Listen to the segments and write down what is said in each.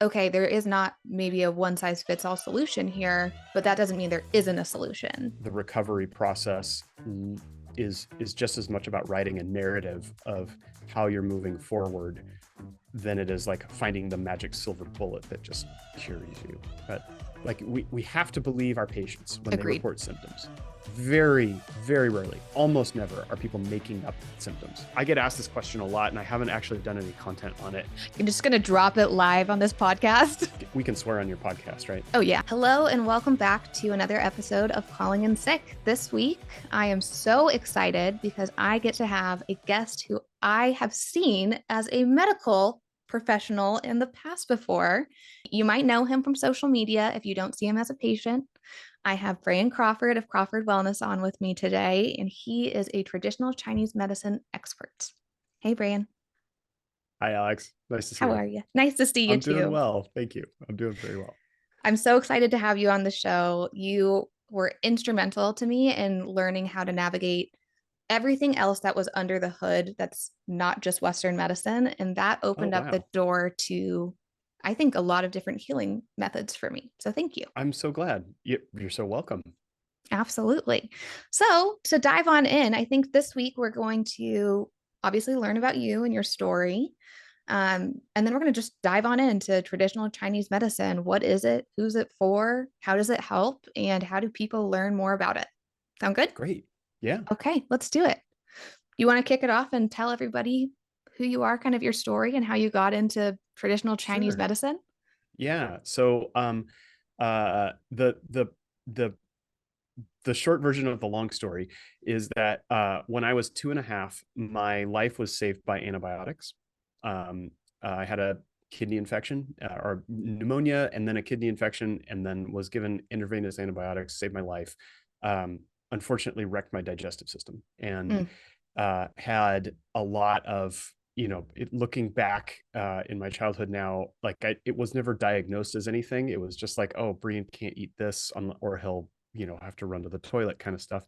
okay, there is not maybe a one size fits all solution here, but that doesn't mean there isn't a solution. The recovery process is just as much about writing a narrative of how you're moving forward than it is like finding the magic silver bullet that just cures you. But like we have to believe our patients when they Agreed. report symptoms. Very, very rarely, almost never, are people making up symptoms. I get asked this question a lot, and I haven't actually done any content on it. You're just going to drop it live on this podcast? We can swear on your podcast, right? Oh, yeah. Hello, and welcome back to another episode of Calling in Sick. This week, I am so excited because I get to have a guest who I have seen as a medical professional in the past before. You might know him from social media if you don't see him as a patient. I have Brehan Crawford of Crawford Wellness on with me today, and he is a traditional Chinese medicine expert. Hey, Brehan. Hi, Alex. Nice to see How you. are you? Nice to see you I'm too. doing well. Thank you. I'm doing very well. I'm so excited to have you on the show. You were instrumental to me in learning how to navigate everything else that was under the hood that's not just Western medicine. And that opened up the door to, I think, a lot of different healing methods for me. So thank you. I'm so glad. You're so welcome. Absolutely. So to dive on in, I think this week we're going to obviously learn about you and your story. And then we're going to just dive on into traditional Chinese medicine. What is it? Who's it for? How does it help? And how do people learn more about it? Sound good? Great. Yeah. Okay, let's do it. You want to kick it off and tell everybody who you are, kind of your story and how you got into traditional Chinese medicine? Yeah. So the short version of the long story is that when I was 2.5, my life was saved by antibiotics. I had a kidney infection or pneumonia, and then a kidney infection, and then was given intravenous antibiotics, saved my life. Unfortunately, wrecked my digestive system, and had a lot of, looking back in my childhood now, like it was never diagnosed as anything. It was just like, oh, Brian can't eat this, or he'll, have to run to the toilet kind of stuff.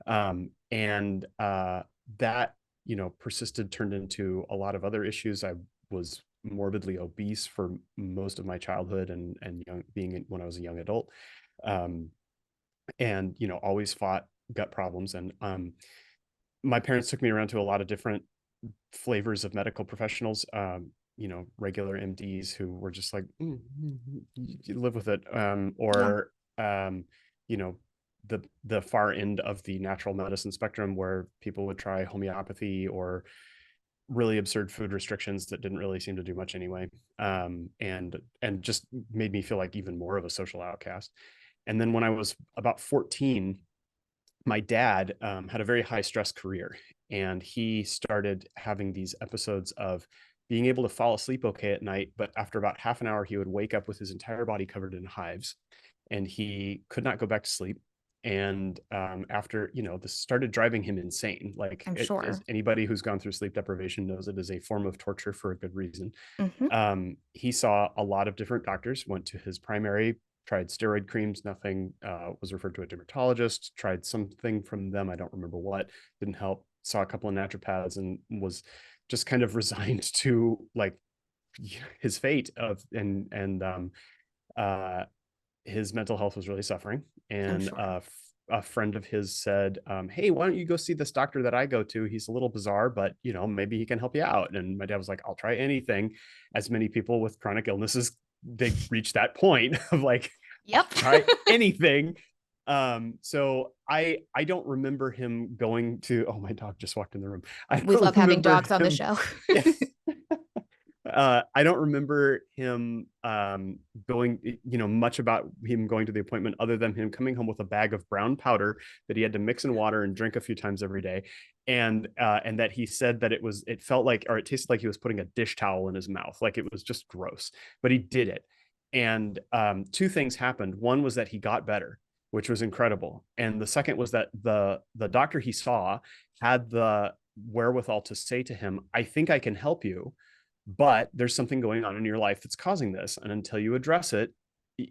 And that, persisted, turned into a lot of other issues. I was morbidly obese for most of my childhood and when I was a young adult. And, always fought gut problems. And my parents took me around to a lot of different flavors of medical professionals, regular MDs who were just like, you live with it. The far end of the natural medicine spectrum, where people would try homeopathy or really absurd food restrictions that didn't really seem to do much anyway. And just made me feel like even more of a social outcast. And then when I was about 14, my dad had a very high stress career, and he started having these episodes of being able to fall asleep okay at night. But after about half an hour, he would wake up with his entire body covered in hives, and he could not go back to sleep. And after, this started driving him insane. Like, I'm sure. Anybody who's gone through sleep deprivation knows it is a form of torture for a good reason. Mm-hmm. He saw a lot of different doctors, went to his primary, tried steroid creams, nothing, was referred to a dermatologist, tried something from them, I don't remember what, didn't help, saw a couple of naturopaths, and was just kind of resigned to like his fate of, his mental health was really suffering. And Sure. a friend of his said, hey, why don't you go see this doctor that I go to? He's a little bizarre, but maybe he can help you out. And my dad was like, I'll try anything. As many people with chronic illnesses, they reach that point of like, Yep. try anything. So I don't remember him going to, oh, my dog just walked in the room. We love having dogs on the show. I don't remember him going, much about him going to the appointment, other than him coming home with a bag of brown powder that he had to mix in water and drink a few times every day. And that he said that it felt like, or it tasted like he was putting a dish towel in his mouth. Like, it was just gross, but he did it. And two things happened. One was that he got better, which was incredible. And the second was that the doctor he saw had the wherewithal to say to him, I think I can help you, but there's something going on in your life that's causing this. And until you address it,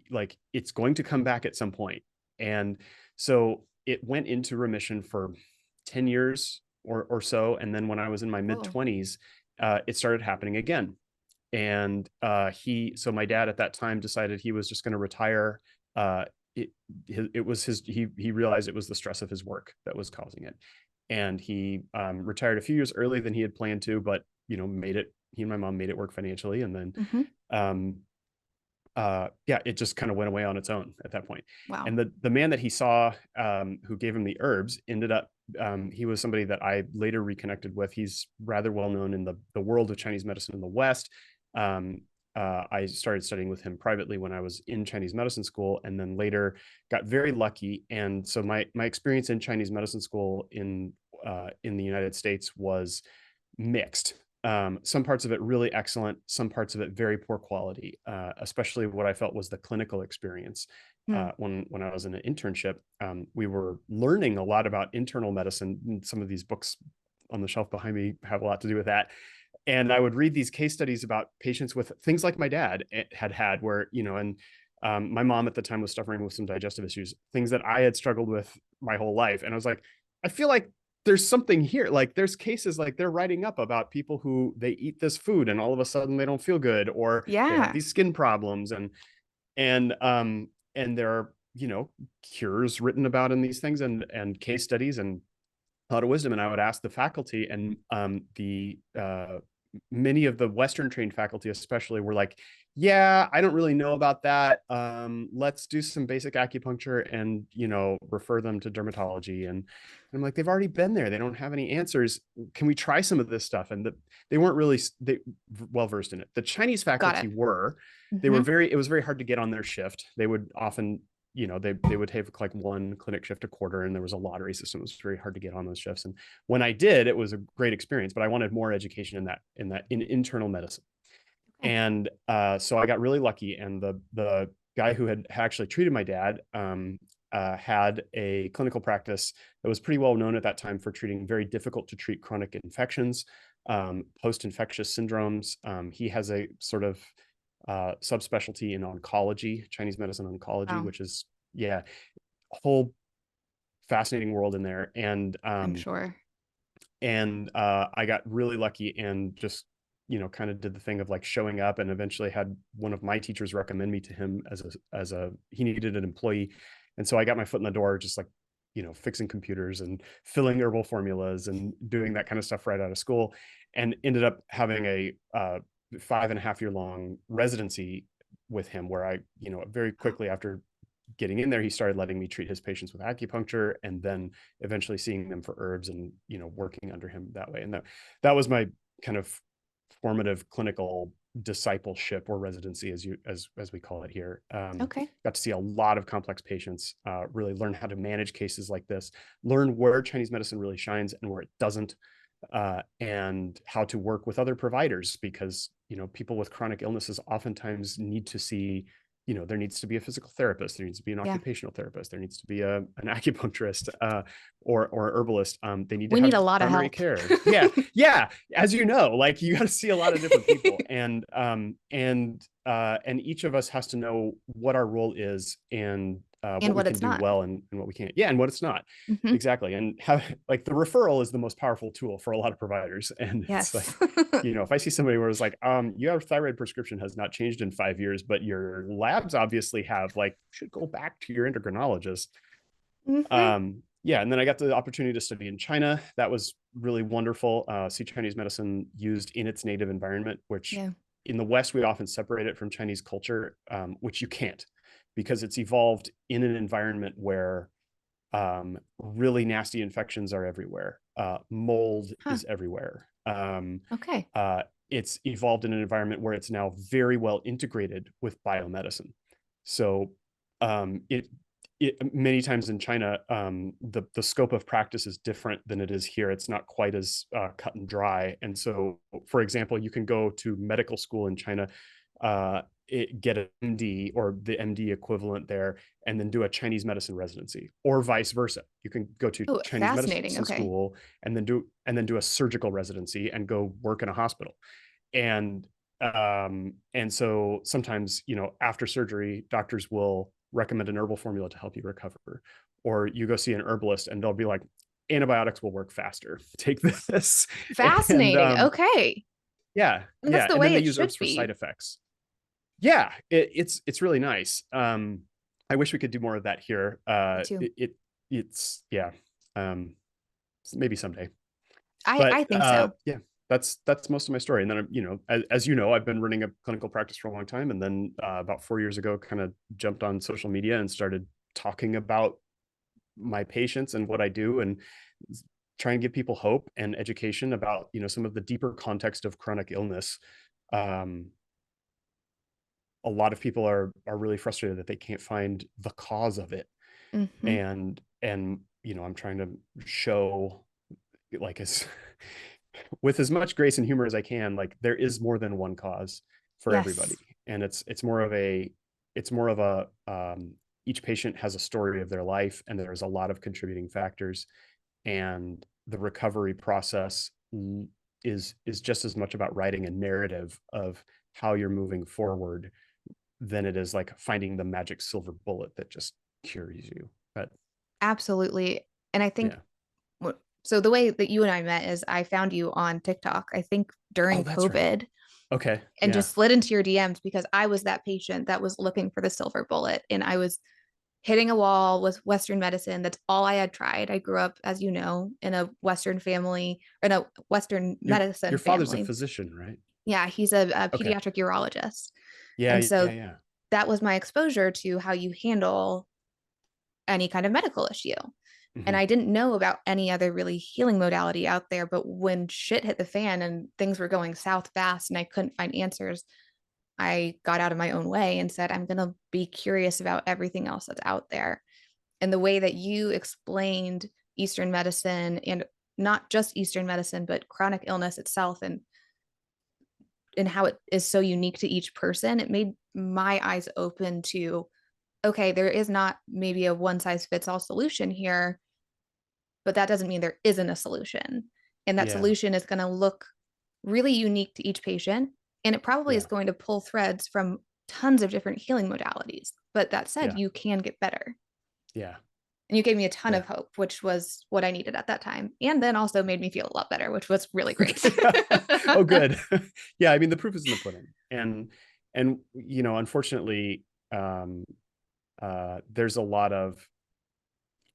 like, it's going to come back at some point. And so it went into remission for 10 years or so. And then when I was in my mid 20s, it started happening again. And so my dad at that time decided he was just going to retire. uh it was he realized it was the stress of his work that was causing it, and he retired a few years earlier than he had planned to, but made it. He and my mom made it work financially, and then Hmm. um yeah, it just kind of went away on its own at that point. Wow. And the man that he saw, who gave him the herbs, ended up, he was somebody that I later reconnected with. He's rather well known in the world of Chinese medicine in the West. um, I started studying with him privately when I was in Chinese medicine school, and then later got very lucky. And so my experience in Chinese medicine school in the United States was mixed. Some parts of it really excellent, some parts of it very poor quality, especially what I felt was the clinical experience. Hmm. When I was in an internship, we were learning a lot about internal medicine. And some of these books on the shelf behind me have a lot to do with that. And I would read these case studies about patients with things like my dad had, where, and my mom at the time was suffering with some digestive issues, things that I had struggled with my whole life. And I was like, I feel like there's something here. Like there's cases like they're writing up about people who they eat this food and all of a sudden they don't feel good, or they have Yeah. these skin problems, and there are, cures written about in these things, and case studies and a lot of wisdom. And I would ask the faculty, and the many of the Western trained faculty especially were like, yeah, I don't really know about that. Let's do some basic acupuncture and, refer them to dermatology. And I'm like, they've already been there. They don't have any answers. Can we try some of this stuff? And they weren't really well versed in it. The Chinese Got faculty it. were. They Hmm. were very, it was very hard to get on their shift. They would often, they would have like one clinic shift a quarter, and there was a lottery system. It was very hard to get on those shifts. And when I did, it was a great experience, but I wanted more education in internal medicine. Okay. And so I got really lucky, and the guy who had actually treated my dad had a clinical practice that was pretty well known at that time for treating very difficult to treat chronic infections, post-infectious syndromes. He has a sort of subspecialty in oncology, Chinese medicine oncology, Wow. which is, yeah, a whole fascinating world in there. I'm sure. And I got really lucky and just, kind of did the thing of like showing up, and eventually had one of my teachers recommend me to him as a he needed an employee. And so I got my foot in the door, just like, fixing computers and filling herbal formulas and doing that kind of stuff right out of school, and ended up having a 5.5 year long residency with him, where I, very quickly after getting in there, he started letting me treat his patients with acupuncture, and then eventually seeing them for herbs, and, working under him that way. And that was my kind of formative clinical discipleship, or residency, as we call it here. Okay. Got to see a lot of complex patients, really learn how to manage cases like this, learn where Chinese medicine really shines and where it doesn't, and how to work with other providers, because, people with chronic illnesses oftentimes need to see, there needs to be a physical therapist, there needs to be an Yeah. occupational therapist, there needs to be an acupuncturist, or an herbalist. They need to We need have a lot of primary help. care. Yeah, yeah. As you know, like you got to see a lot of different people, and each of us has to know what our role is, and And what we what can it's do not. well, and what we can't. Yeah, and what it's not. Hmm. Exactly. And have like the referral is the most powerful tool for a lot of providers. And it's Yes. like, if I see somebody where it's like, your thyroid prescription has not changed in 5 years, but your labs obviously have, like, you should go back to your endocrinologist. Hmm. Yeah. And then I got the opportunity to study in China. That was really wonderful. See Chinese medicine used in its native environment, which Yeah. in the West, we often separate it from Chinese culture, which you can't, because it's evolved in an environment where really nasty infections are everywhere. Mold Huh. is everywhere. Okay. It's evolved in an environment where it's now very well integrated with biomedicine. So it many times in China, the scope of practice is different than it is here. It's not quite as cut and dry. And so, for example, you can go to medical school in China, get an MD or the MD equivalent there, and then do a Chinese medicine residency, or vice versa. You can go to Oh, Chinese fascinating. medicine Okay. school and then do a surgical residency and go work in a hospital. And so sometimes, after surgery, doctors will recommend an herbal formula to help you recover, or you go see an herbalist and they'll be like, antibiotics will work faster, take this. And Fascinating. Okay. Yeah, And that's yeah, the and then way they it use should herbs for side be. effects. Yeah, it's really nice. I wish we could do more of that here. Me too. It's yeah, um, maybe someday. I But think so. yeah, that's most of my story. And then as you know, I've been running a clinical practice for a long time, and then about 4 years ago, kind of jumped on social media and started talking about my patients and what I do, and try and give people hope and education about some of the deeper context of chronic illness. Um, a lot of people are really frustrated that they can't find the cause of it, Hmm. and I'm trying to show, like, as with as much grace and humor as I can, like there is more than one cause for Yes, everybody, and it's more of a each patient has a story of their life, and there's a lot of contributing factors, and the recovery process is just as much about writing a narrative of how you're moving forward than it is like finding the magic silver bullet that just cures you. But absolutely. And I think yeah. so. The way that you and I met is I found you on TikTok, I think Oh, during that's right. COVID, Okay. and Yeah. just slid into your DMs because I was that patient that was looking for the silver bullet. And I was hitting a wall with Western medicine. That's all I had tried. I grew up, as you know, in a Western family, or in a Western Your medicine father's a family. physician, right? Yeah, he's a Okay. pediatric urologist. Yeah, And yeah, so yeah. that was my exposure to how you handle any kind of medical issue. And Hmm. I didn't know about any other really healing modality out there. But when shit hit the fan and things were going south fast and I couldn't find answers, I got out of my own way and said, I'm going to be curious about everything else that's out there. And the way that you explained Eastern medicine, and not just Eastern medicine, but chronic illness itself, and how it is so unique to each person, it made my eyes open to, okay, there is not maybe a one size fits all solution here, but that doesn't mean there isn't a solution. And that Yeah, solution is going to look really unique to each patient. And it probably is yeah, going to pull threads from tons of different healing modalities. But that said, yeah, you can get better. yeah, And you gave me a ton yeah. of hope, which was what I needed at that time. And then also made me feel a lot better, which was really great. Oh, good. Yeah, I mean the proof is in the pudding, and unfortunately, um, there's a lot of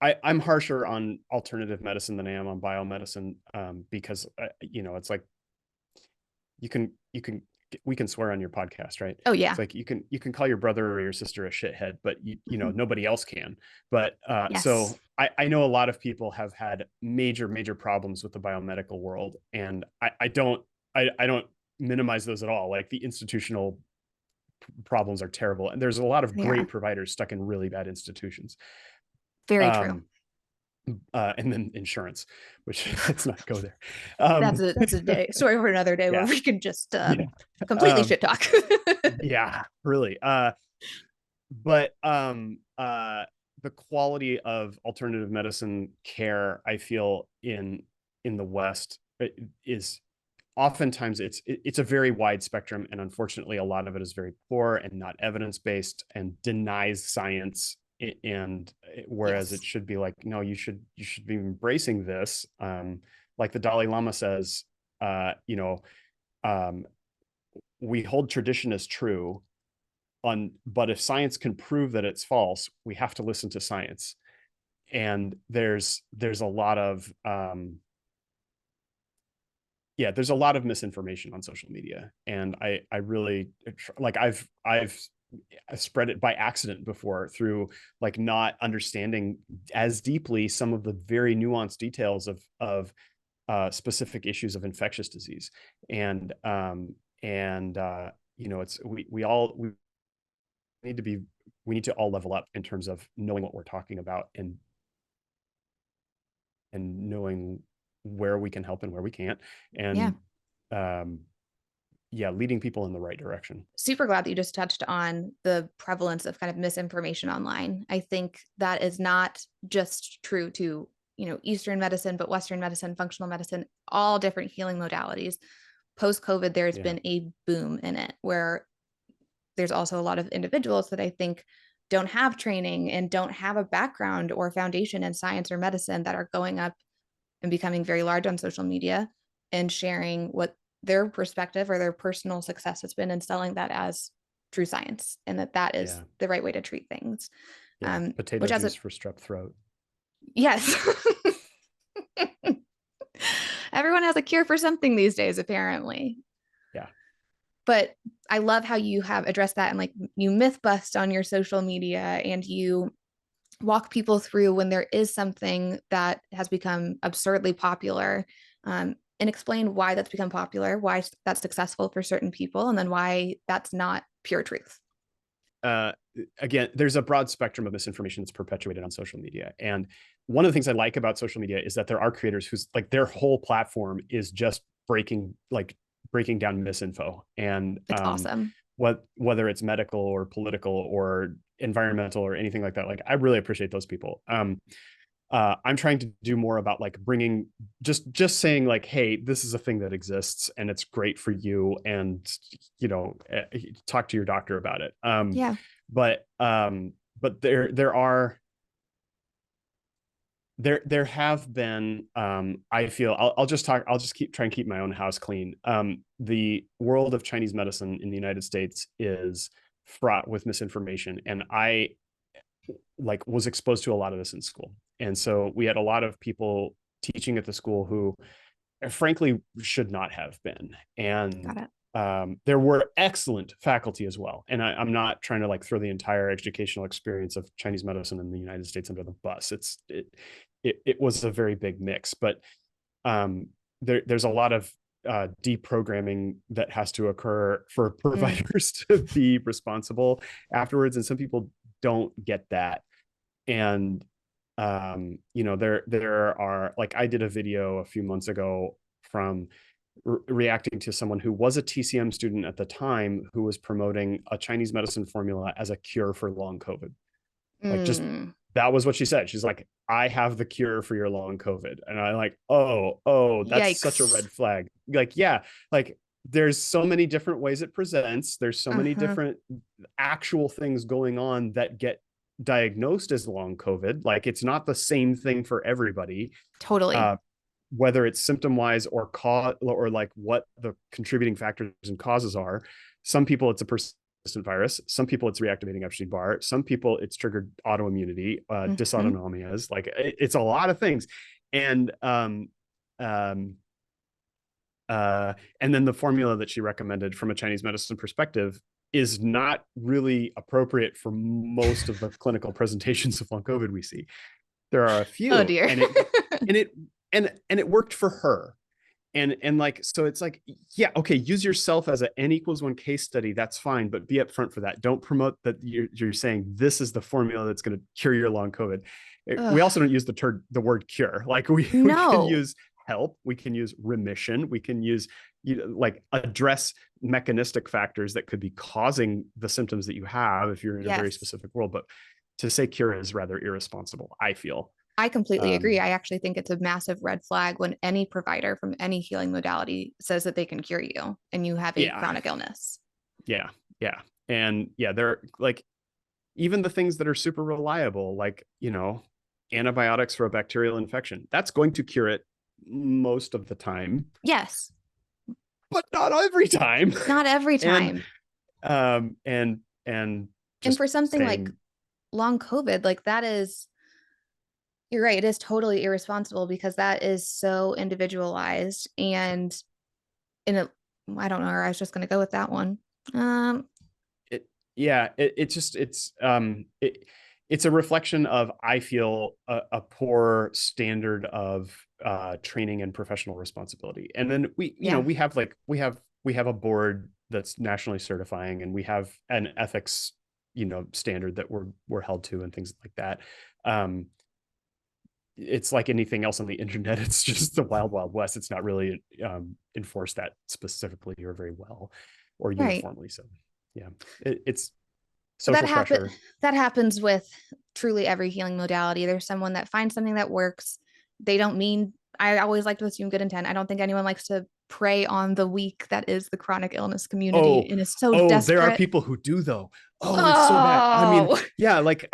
I'm harsher on alternative medicine than I am on biomedicine, because it's like you can we can swear on your podcast, right? Oh, It's yeah. like you can call your brother or your sister a shithead, but nobody else can. But Yes. so I know a lot of people have had major problems with the biomedical world, and I don't minimize those at all. Like the institutional problems are terrible, and there's a lot of They great are. providers stuck in really bad institutions. Very true. Um, and then insurance, which let's not go there. That's a day story for another day where Yeah, we can just yeah, completely um, shit talk. yeah, really. But the quality of alternative medicine care, I feel in the West, is oftentimes it's a very wide spectrum, and unfortunately, a lot of it is very poor and not evidence based and denies science. And whereas it Yes. should be like, no, you should be embracing this. Like the Dalai Lama says, uh, you know, um, we hold tradition as true, but if science can prove that it's false, we have to listen to science. And there's a lot of yeah, there's a lot of misinformation on social media, and I really, like, I've spread it by accident before, through like not understanding as deeply some of the very nuanced details of specific issues of infectious disease. And it's we need to be we need to all level up in terms of knowing what we're talking about, and knowing where we can help and where we can't, Yeah. and um yeah, leading people in the right direction. Super glad that you just touched on the prevalence of kind of misinformation online. I think that is not just true to, Eastern medicine, but Western medicine, functional medicine, all different healing modalities. Post COVID, there's Yeah, been a boom in it where there's also a lot of individuals that I think don't have training and don't have a background or foundation in science or medicine that are going up and becoming very large on social media and sharing what their perspective or their personal success has been in selling that as true science, and that is Yeah. the right way to treat things. Yeah. Potato Which as juice a for strep throat. yes. Everyone has a cure for something these days, apparently. Yeah. But I love how you have addressed that, and like you myth bust on your social media, and you walk people through when there is something that has become absurdly popular, and explain why that's become popular, why that's successful for certain people, and then why that's not pure truth. uh, Again, there's a broad spectrum of misinformation that's perpetuated on social media. And one of the things I like about social media is that there are creators whose like their whole platform is just breaking down misinfo. And It's awesome. whether it's medical or political or environmental or anything like that, like I really appreciate those people. I'm trying to do more about like bringing just saying like, hey, this is a thing that exists and it's great for you, and talk to your doctor about it. Yeah. But there have been, I feel I'll just talk, I'll just try and keep my own house clean. The world of Chinese medicine in the United States is fraught with misinformation, and I like was exposed to a lot of this in school. And so we had a lot of people teaching at the school who frankly should not have been. Got And it. there were excellent faculty as well. And I'm not trying to like throw the entire educational experience of Chinese medicine in the United States under the bus. It was a very big mix, but there's a lot of deprogramming that has to occur for Mm. providers to be responsible afterwards. And some people don't get that. And there are, like, I did a video a few months ago from reacting to someone who was a TCM student at the time who was promoting a Chinese medicine formula as a cure for long COVID. Like, just Mm. that was what she said. She's like, I have the cure for your long COVID. And I like, that's such a Yikes. red flag. Like, yeah, like there's so many different ways it presents. There's so many Uh-huh. different actual things going on that get diagnosed as long COVID. Like, it's not the same thing for everybody. Totally. Uh, whether it's symptom wise or cause, or like what the contributing factors and causes are. Some people it's a persistent virus. Some people it's reactivating Epstein-Barr. Some people it's triggered autoimmunity, Mm-hmm. dysautonomias. Like it's a lot of things. And um, and then the formula that she recommended from a Chinese medicine perspective is not really appropriate for most of the clinical presentations of long COVID we see. There are a Oh few, dear. and it and it worked for her. And like, so it's like, yeah, okay, use yourself as a n=1 case study, that's fine, but be upfront for that. Don't promote that you're saying this is the formula that's going to cure your long COVID. We Ugh. also don't use the word cure. Like we can No. use help, we can use remission, we can use like address mechanistic factors that could be causing the symptoms that you have if you're in a very Yes. specific world. But to say cure is rather irresponsible, I feel. I completely agree. um I actually think it's a massive red flag when any provider from any healing modality says that they can cure you and you have a yeah, chronic illness. yeah, yeah. And yeah, they're like, even the things that are super reliable, like, antibiotics for a bacterial infection, that's going to cure it most of the time, Yes. but not every time. Not every and time. and And just for something like saying, long COVID, like that is, you're right, it is totally irresponsible because that is so individualized and in a, I don't know, I was just going to go with that one. Um, it yeah, it's a reflection of, I feel, a poor standard of training and professional responsibility. And then yeah, we have a board that's nationally certifying, and we have an ethics standard that we're held to, and things like that. um it's like anything else on the internet. It's just the wild west. It's not really enforced that specifically or very well or right. uniformly. So yeah, it's But that social happen pressure. that happens with truly every healing modality. There's someone that finds something that works. They don't mean, I always like to assume good intent. I don't think anyone likes to prey on the weak that is the chronic illness community Oh, and is so oh, there are desperate. people who do though. Oh, it's so bad. I mean, Oh, yeah, like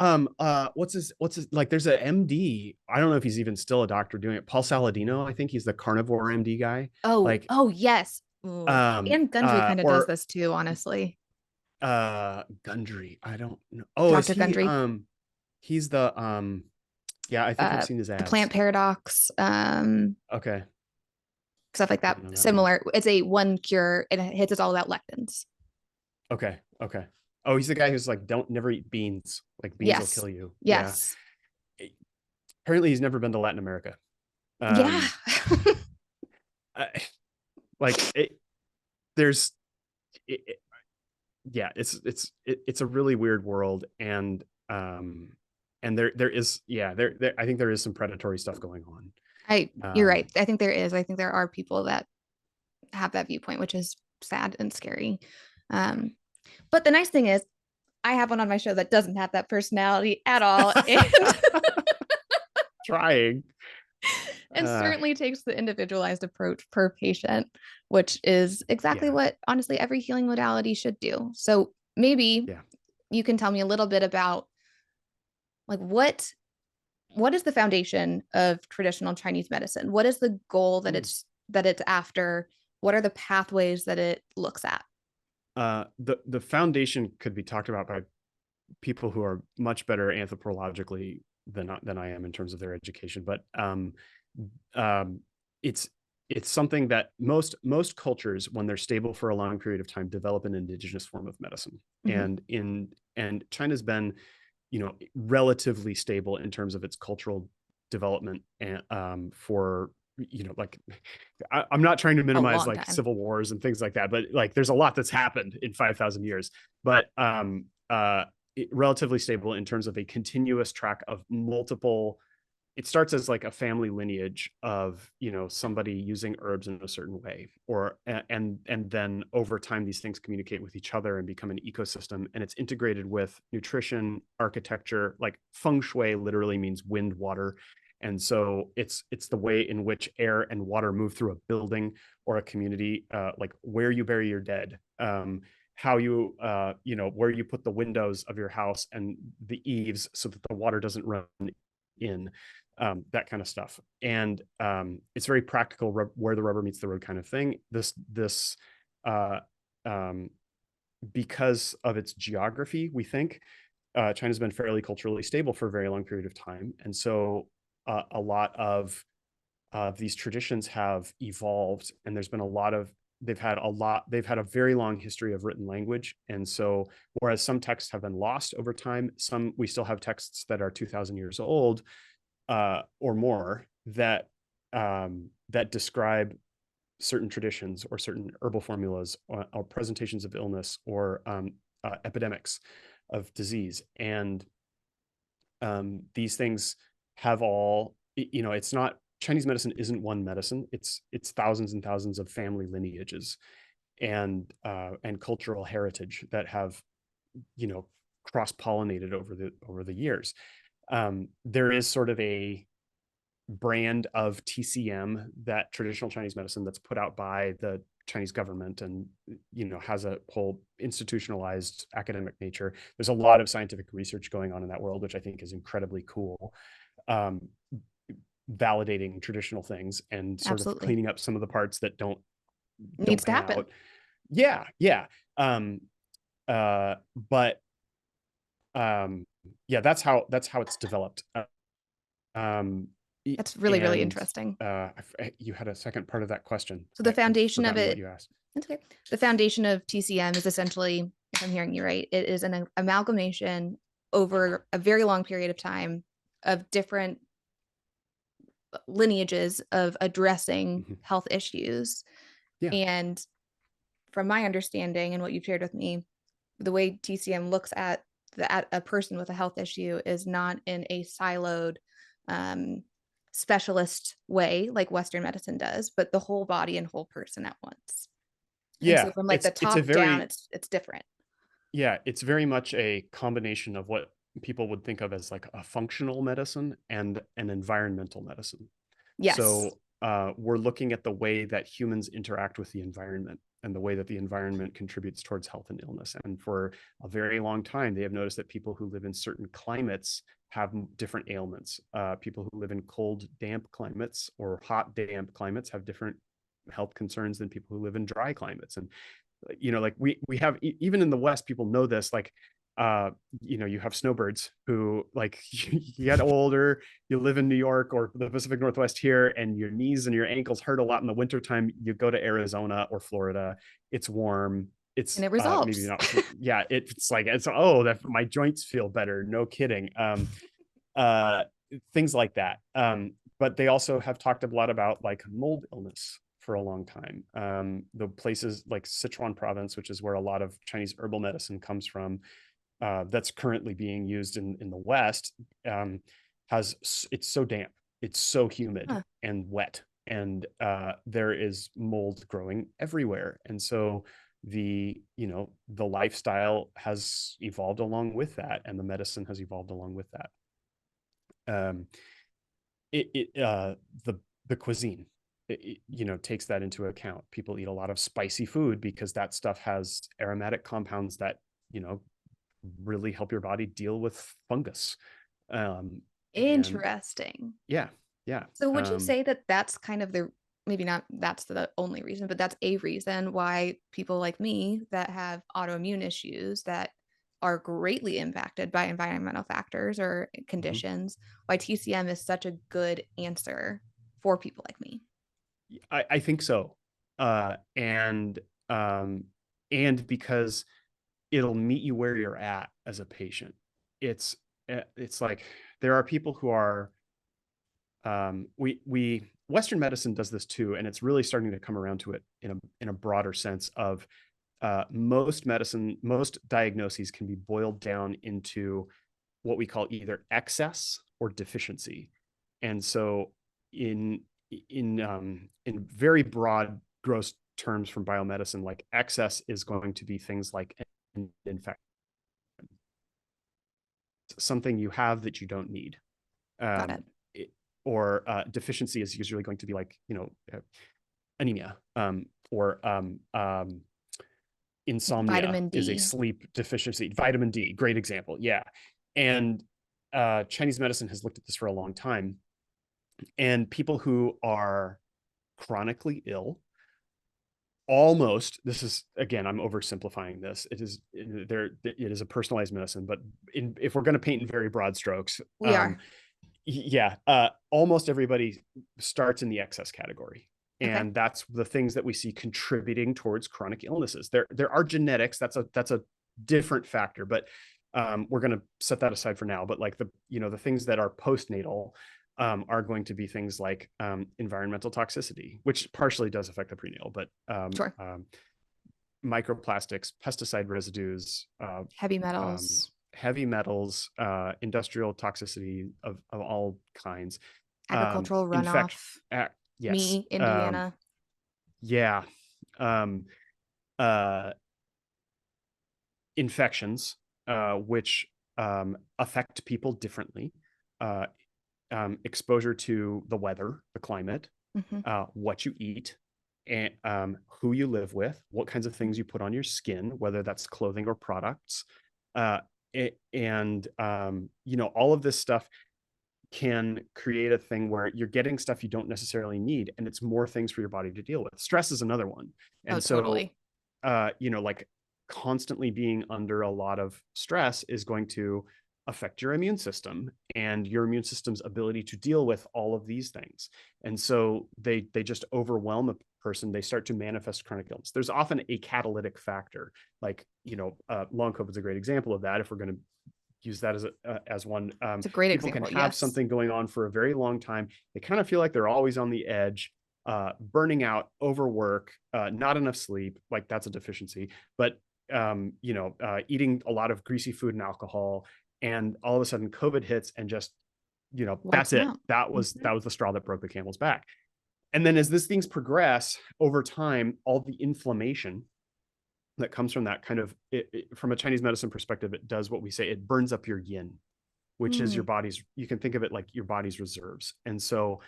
what's his like, there's a MD. I don't know if he's even still a doctor doing it. Paul Saladino, I think he's the carnivore MD guy. oh, Like, oh, yes. Ooh. And Gundry kind of does Or this too, honestly. Gundry. I don't know. Oh, is Dr. he Gundry. he's the yeah, I think I've seen his The plant ads. paradox, Okay. stuff like I that. don't know that one. Similar. It's a one cure and it's all about lectins. Okay. Okay. Oh, he's the guy who's like, don't never eat beans. Like beans will Yes. kill you. Yeah. Yes. Apparently he's never been to Latin America. Yeah. Um I, like it, there's it, yeah, it's a really weird world, and there is yeah there I think there is some predatory stuff going on. You're right. Um, I think there is. I think there are people that have that viewpoint, which is sad and scary. yeah. Um, but the nice thing is, I have one on my show that doesn't have that personality at all, and Trying. and Uh, certainly takes the individualized approach per patient, which is exactly yeah, what honestly every healing modality should do. So maybe yeah. you can tell me a little bit about like what is the foundation of traditional Chinese medicine? What is the goal Mm. that it's after? What are the pathways that it looks at? The foundation could be talked about by people who are much better anthropologically than I am in terms of their education, but um, it's it's something that most cultures, when they're stable for a long period of time, develop an indigenous form of medicine. Mm-hmm. And China's been, relatively stable in terms of its cultural development, and for, like, I'm not trying to A minimize long like time. civil wars and things like that, but like there's a lot that's happened in 5,000 years. But relatively stable in terms of a continuous track of multiple. It starts as like a family lineage of, somebody using herbs in a certain way, or and then over time these things communicate with each other and become an ecosystem, and it's integrated with nutrition, architecture. Like feng shui literally means wind, water, and so it's the way in which air and water move through a building or a community, like where you bury your dead, how you, where you put the windows of your house and the eaves so that the water doesn't run in, that kind of stuff. And it's very practical, where the rubber meets the road kind of thing. This uh, um, because of its geography, we think China's been fairly culturally stable for a very long period of time, and so a lot of these traditions have evolved, and there's been a lot of they've had a very long history of written language. And so whereas some texts have been lost over time, some we still have texts that are 2,000 years old, or more, that describe certain traditions or certain herbal formulas, or presentations of illness, or epidemics of disease. And these things have all, it's not, Chinese medicine isn't one medicine. It's thousands and thousands of family lineages and cultural heritage that have, you know cross-pollinated over the years. There is sort of a brand of TCM, that traditional Chinese medicine, that's put out by the Chinese government, and has a whole institutionalized academic nature. There's a lot of scientific research going on in that world, which I think is incredibly cool. Um, Validating traditional things and sort of Absolutely. cleaning up some of the parts that Needs don't to pan happen. out. Yeah, yeah. But yeah, that's how it's developed. Um, That's really, really and interesting. you had a second part of that question. So the I've foundation of forgotten what it, you asked. that's okay. The foundation of TCM is essentially, if I'm hearing you right, it is an amalgamation over a very long period of time of different lineages of addressing Mhm. health issues. Yeah, And from my understanding and what you've shared with me, the way TCM looks at a person with a health issue is not in a siloed um, specialist way like Western medicine does, but the whole body and whole person at once. And so yeah. from like the It's a top down, very it's different. yeah. It's very much a combination of what people would think of as like a functional medicine and an environmental medicine. Yes. So we're looking at the way that humans interact with the environment and the way that the environment contributes towards health and illness. And for a very long time, they have noticed that people who live in certain climates have different ailments. People who live in cold, damp climates or hot, damp climates have different health concerns than people who live in dry climates. And like we have even in the West, people know this, like you have snowbirds who, like, you get older, you live in New York or the Pacific Northwest here, and your knees and your ankles hurt a lot in the wintertime. You go to Arizona or Florida, it's warm, And it's it maybe resolves. not, yeah, it's like, it's, oh, that my joints feel better, no kidding. Uh Things like that. But they also have talked a lot about like mold illness for a long time. The places like Sichuan province, which is where a lot of Chinese herbal medicine comes from, that's currently being used in the West, has, it's so damp, it's so humid Huh. and wet, and there is mold growing everywhere. And so the lifestyle has evolved along with that, and the medicine has evolved along with that. Um, the cuisine, takes that into account. People eat a lot of spicy food because that stuff has aromatic compounds that really help your body deal with fungus. And Interesting. yeah, yeah. So would you say that that's kind of the, maybe not that's the only reason, but that's a reason why people like me that have autoimmune issues that are greatly impacted by environmental factors or Mhm. conditions, why TCM is such a good answer for people like me? I think so. Uh, and um, and because it'll meet you where you're at as a patient. It's it's like there are people who are, we Western medicine does this too, and it's really starting to come around to it in a broader sense of, most diagnoses can be boiled down into what we call either excess or deficiency. And so in in very broad, gross terms from biomedicine, like excess is going to be things like an infection, something you have that you don't need. Got it. Um, or deficiency is usually going to be like, anemia, or insomnia Vitamin is a D. sleep deficiency. Vitamin D, great example. Yeah. And Chinese medicine has looked at this for a long time. And people who are chronically ill, almost, this is, again, I'm oversimplifying this, it is there, it is a personalized medicine, but if we're going to paint in very broad strokes, We are. yeah, almost everybody starts in the excess category. Okay. And that's the things that we see contributing towards chronic illnesses. There are genetics, that's a different factor, but we're going to set that aside for now. But like the things that are postnatal, are going to be things like environmental toxicity, which partially does affect the prenatal, but Sure. microplastics, pesticide residues, Heavy um, metals, heavy metals, industrial toxicity of all kinds, agricultural infection. runoff. Yes, Me, Indiana. yeah, um, uh, infections, which affect people differently. Uh, Exposure to the weather, the climate, Hmm. what you eat, and who you live with, what kinds of things you put on your skin, whether that's clothing or products, uh, and all of this stuff can create a thing where you're getting stuff you don't necessarily need, and it's more things for your body to deal with. Stress is another one, Oh, and so totally. like constantly being under a lot of stress is going to affect your immune system and your immune system's ability to deal with all of these things. And so they just overwhelm a person. They start to manifest chronic illness. There's often a catalytic factor, like long COVID is a great example of that. If we're going to use that as one, It's a great people can example. have Yes. something going on for a very long time. They kind of feel like they're always on the edge, burning out, overwork, not enough sleep, like that's a deficiency. But eating a lot of greasy food and alcohol, and all of a sudden COVID hits, and just Wipes that's them it. out. That was Mhm. that was the straw that broke the camel's back. And then as these things progress over time, all the inflammation that comes from that kind of, from a Chinese medicine perspective, it does what we say, it burns up your yin, which is Mm. your body's, you can think of it like your body's reserves. And so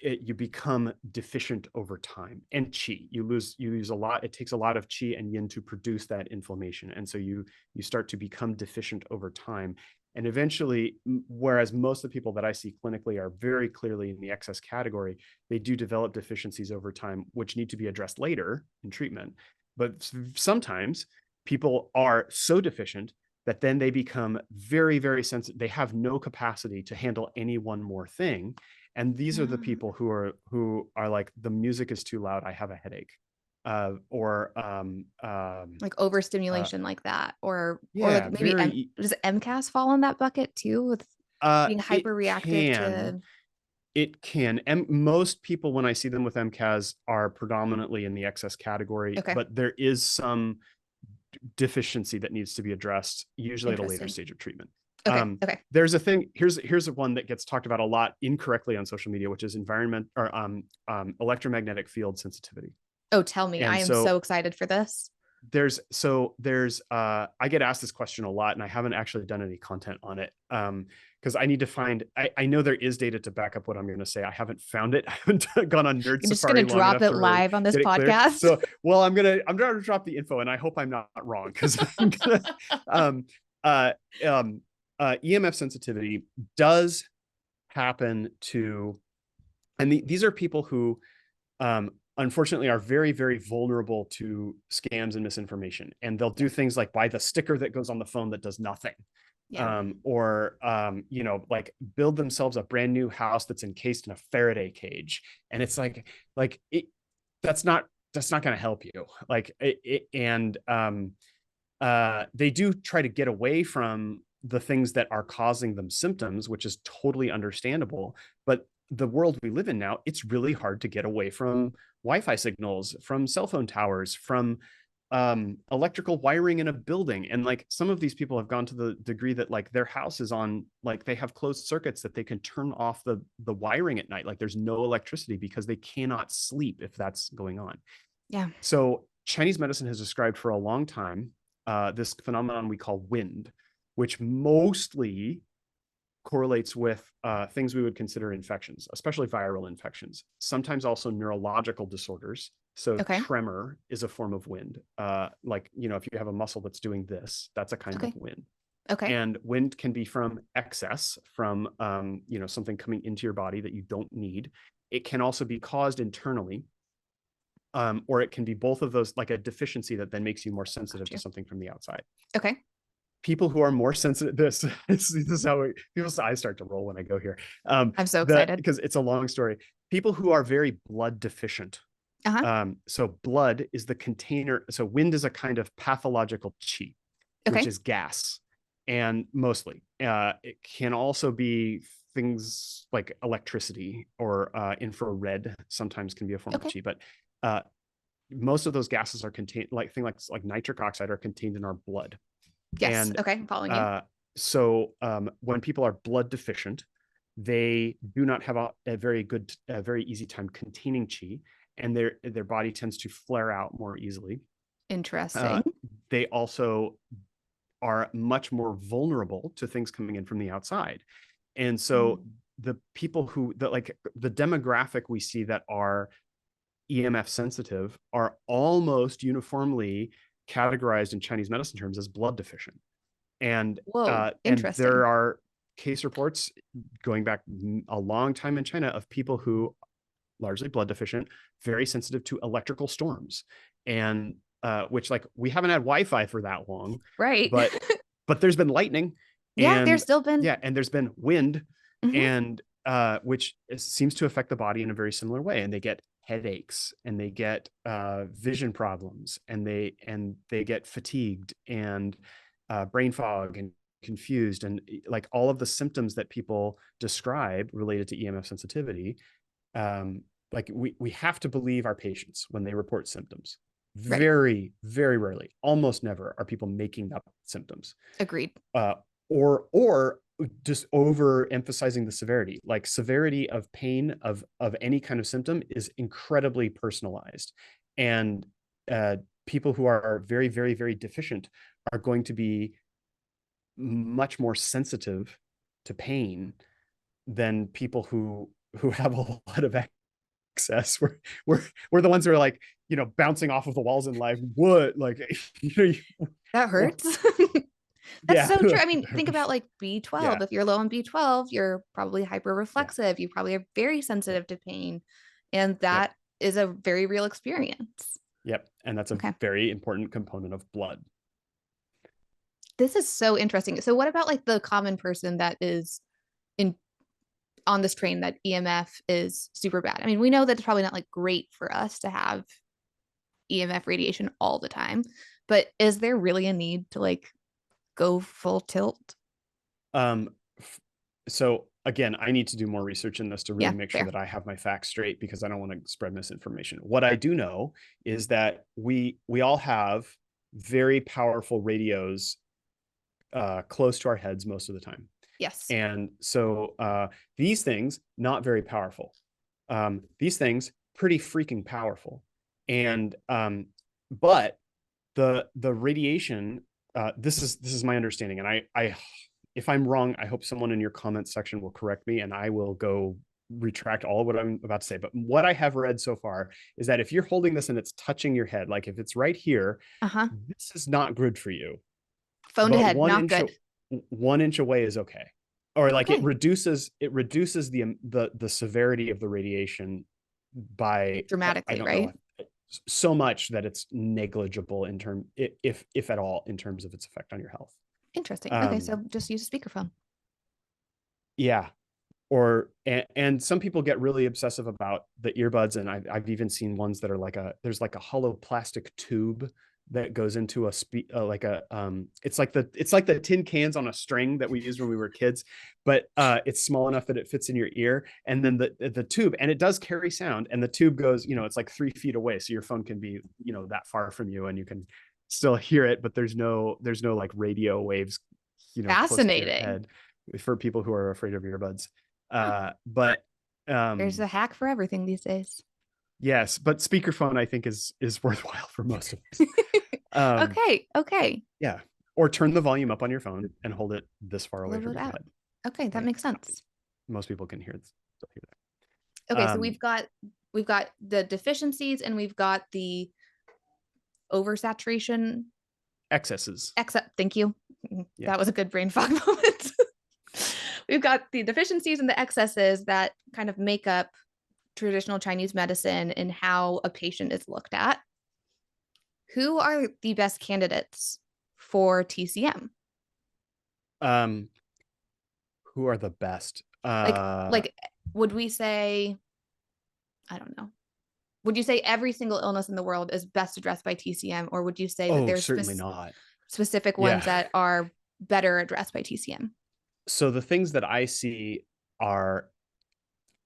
you become deficient over time, and qi, you use a lot, it takes a lot of qi and yin to produce that inflammation. And so you start to become deficient over time. And eventually, whereas most of the people that I see clinically are very clearly in the excess category, they do develop deficiencies over time, which need to be addressed later in treatment. But sometimes people are so deficient that then they become very, very sensitive. They have no capacity to handle any one more thing. And these are the people who are like, the music is too loud, I have a headache. Like overstimulation like that, or like Yeah, maybe does MCAS fall in that bucket too, with being it hyper reactive can. to? It can. And most people, when I see them with MCAS, are predominantly in the excess category, Okay, but there is some deficiency that needs to be addressed, usually at a later interesting. stage of treatment. Okay, okay. There's a thing. Here's one that gets talked about a lot incorrectly on social media, which is electromagnetic field sensitivity. Oh, tell me. I And am so excited for this. there's I get asked this question a lot, and I haven't actually done any content on it, because I need to find, I know there is data to back up what I'm going to say. I haven't found it. I haven't gone on Nerd You're just gonna Safari long drop enough it to really live on this get it clear. podcast. So, well, I'm gonna drop the info, and I hope I'm not wrong, because I'm gonna uh, um, EMF sensitivity does happen to, and these are people who unfortunately are very, very vulnerable to scams and misinformation. And they'll do things like buy the sticker that goes on the phone that does nothing. Yeah. Or like build themselves a brand new house that's encased in a Faraday cage. And it's like that's not going to help you. They do try to get away from the things that are causing them symptoms, which is totally understandable. But the world we live in now, it's really hard to get away from Wi-Fi signals, from cell phone towers, from electrical wiring in a building. And like some of these people have gone to the degree that like their house is on, like they have closed circuits that they can turn off the wiring at night. Like there's no electricity because they cannot sleep if that's going on. Yeah. So Chinese medicine has described for a long time this phenomenon we call wind, which mostly correlates with things we would consider infections, especially viral infections, sometimes also neurological disorders. So Okay. tremor is a form of wind. If you have a muscle that's doing this, that's a kind of wind. Okay. And wind can be from excess, from something coming into your body that you don't need. It can also be caused internally, or it can be both of those, like a deficiency that then makes you more sensitive to something from the outside. Okay. People who are more sensitive, this is how people's eyes start to roll when I go here. I'm so excited because it's a long story. People who are very blood deficient. So blood is the container. So wind is a kind of pathological qi, which is gas, and mostly it can also be things like electricity or infrared. Sometimes can be a form of qi, but most of those gases are contained, like things like nitric oxide are contained in our blood. Yes. And okay, I'm following you. So when people are blood deficient, they do not have a very good, very easy time containing qi, and their body tends to flare out more easily. Interesting. They also are much more vulnerable to things coming in from the outside. And so the people the demographic we see that are EMF sensitive are almost uniformly categorized in Chinese medicine terms as blood deficient. And there are case reports going back a long time in China of people who largely blood deficient, very sensitive to electrical storms, and which, like, we haven't had Wi-Fi for that long, right? But there's been lightning, and there's still been and there's been wind, and which seems to affect the body in a very similar way, and they get headaches, and they get vision problems, and they get fatigued, and brain fog, and confused, and like all of the symptoms that people describe related to EMF sensitivity. Like we have to believe our patients when they report symptoms. Very, very rarely, almost never, are people making up symptoms. Agreed. Or just overemphasizing the severity. Like severity of pain of any kind of symptom is incredibly personalized, and people who are very, very, very deficient are going to be much more sensitive to pain than people who have a lot of excess. We're the ones who are like, bouncing off of the walls in life. What, like, that hurts. That's Yeah. so true. I mean, think about like B12. Yeah. If you're low on B12, you're probably Yeah. hyperreflexive. You probably are very Yep. sensitive to pain. And Yep. that is a very real experience. Yep. And that's a Okay. very important component of blood. This is so interesting. So what about like the common person that is in on this train that EMF is super bad? I mean, we know that it's probably not like great for us to have EMF radiation all the time, but is there really a need to like go full tilt? Um, so again, I need to do more research in this to really Yeah, make sure fair. that I have my facts straight because I don't want to spread misinformation. What I do know is that we all have very powerful radios close to our heads most of the time. Yes. And so these things, not very powerful. These things, pretty freaking powerful. And but the radiation, this is my understanding, and I if I'm wrong, I hope someone in your comments section will correct me, and I will go retract all of what I'm about to say. But what I have read so far is that if you're holding this and it's touching your head, like if it's right here, Uh-huh. this is not good for you. Phone to But head, not good. 1 inch away is okay. Or like Okay. it reduces the severity of the radiation by I Dramatically, don't know, right? so much that it's negligible in term if at all in terms of its effect on your health. Interesting. Okay, Um so just use a speakerphone. yeah. Or and some people get really obsessive about the earbuds, and I've even seen ones that are like there's like a hollow plastic tube that goes into like a it's like the tin cans on a string that we used when we were kids, but it's small enough that it fits in your ear, and then the tube, and it does carry sound, and the tube goes, it's like 3 feet away, so your phone can be that far from you, and you can still hear it, but there's no like radio waves close to your Fascinating. head for people who are afraid of earbuds. But There's a hack for everything these days. yes, but speakerphone I think is worthwhile for most of us. Um, Okay, okay. yeah, or turn the volume up on your phone and hold it this far A away little from bit your out. head. Okay, that Like makes sense. most people can still hear that. Okay, so we've got the deficiencies and we've got the oversaturation. Excesses. Except, thank you. Yeah. That was a good brain fog moment. We've got the deficiencies and the excesses that kind of make up traditional Chinese medicine and how a patient is looked at. Who are the best candidates for TCM? Um, who are the best? Like would we say, I don't know. Would you say every single illness in the world is best addressed by TCM, or would you say that Oh, there's certainly not. specific Yeah. ones that are better addressed by TCM? So the things that I see are,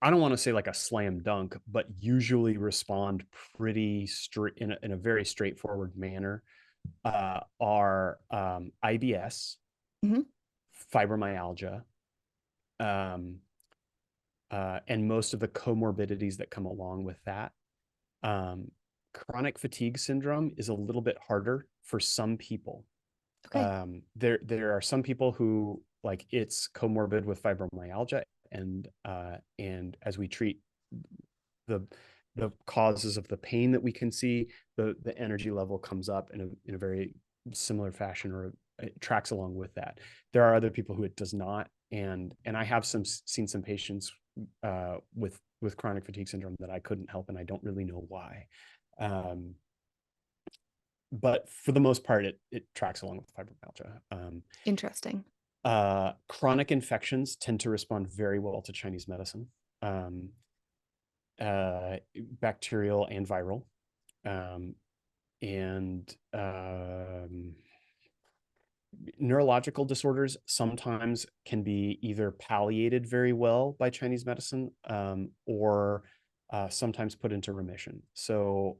I don't want to say like a slam dunk, but usually respond pretty straight in a very straightforward manner. Are IBS, Mm-hmm. fibromyalgia, um, and most of the comorbidities that come along with that. Um, Chronic fatigue syndrome is a little bit harder for some people. Okay. There are some people who like it's comorbid with fibromyalgia, and as we treat the the causes of the pain that we can see, the energy level comes up in a very similar fashion, or it tracks along with that. There are other people who it does not, and I have seen some patients with chronic fatigue syndrome that I couldn't help, and I don't really know why. Um, but for the most part, it tracks along with fibromyalgia. Interesting. Chronic infections tend to respond very well to Chinese medicine, um, bacterial and viral. Um, and Neurological disorders sometimes can be either palliated very well by Chinese medicine, or sometimes put into remission. So,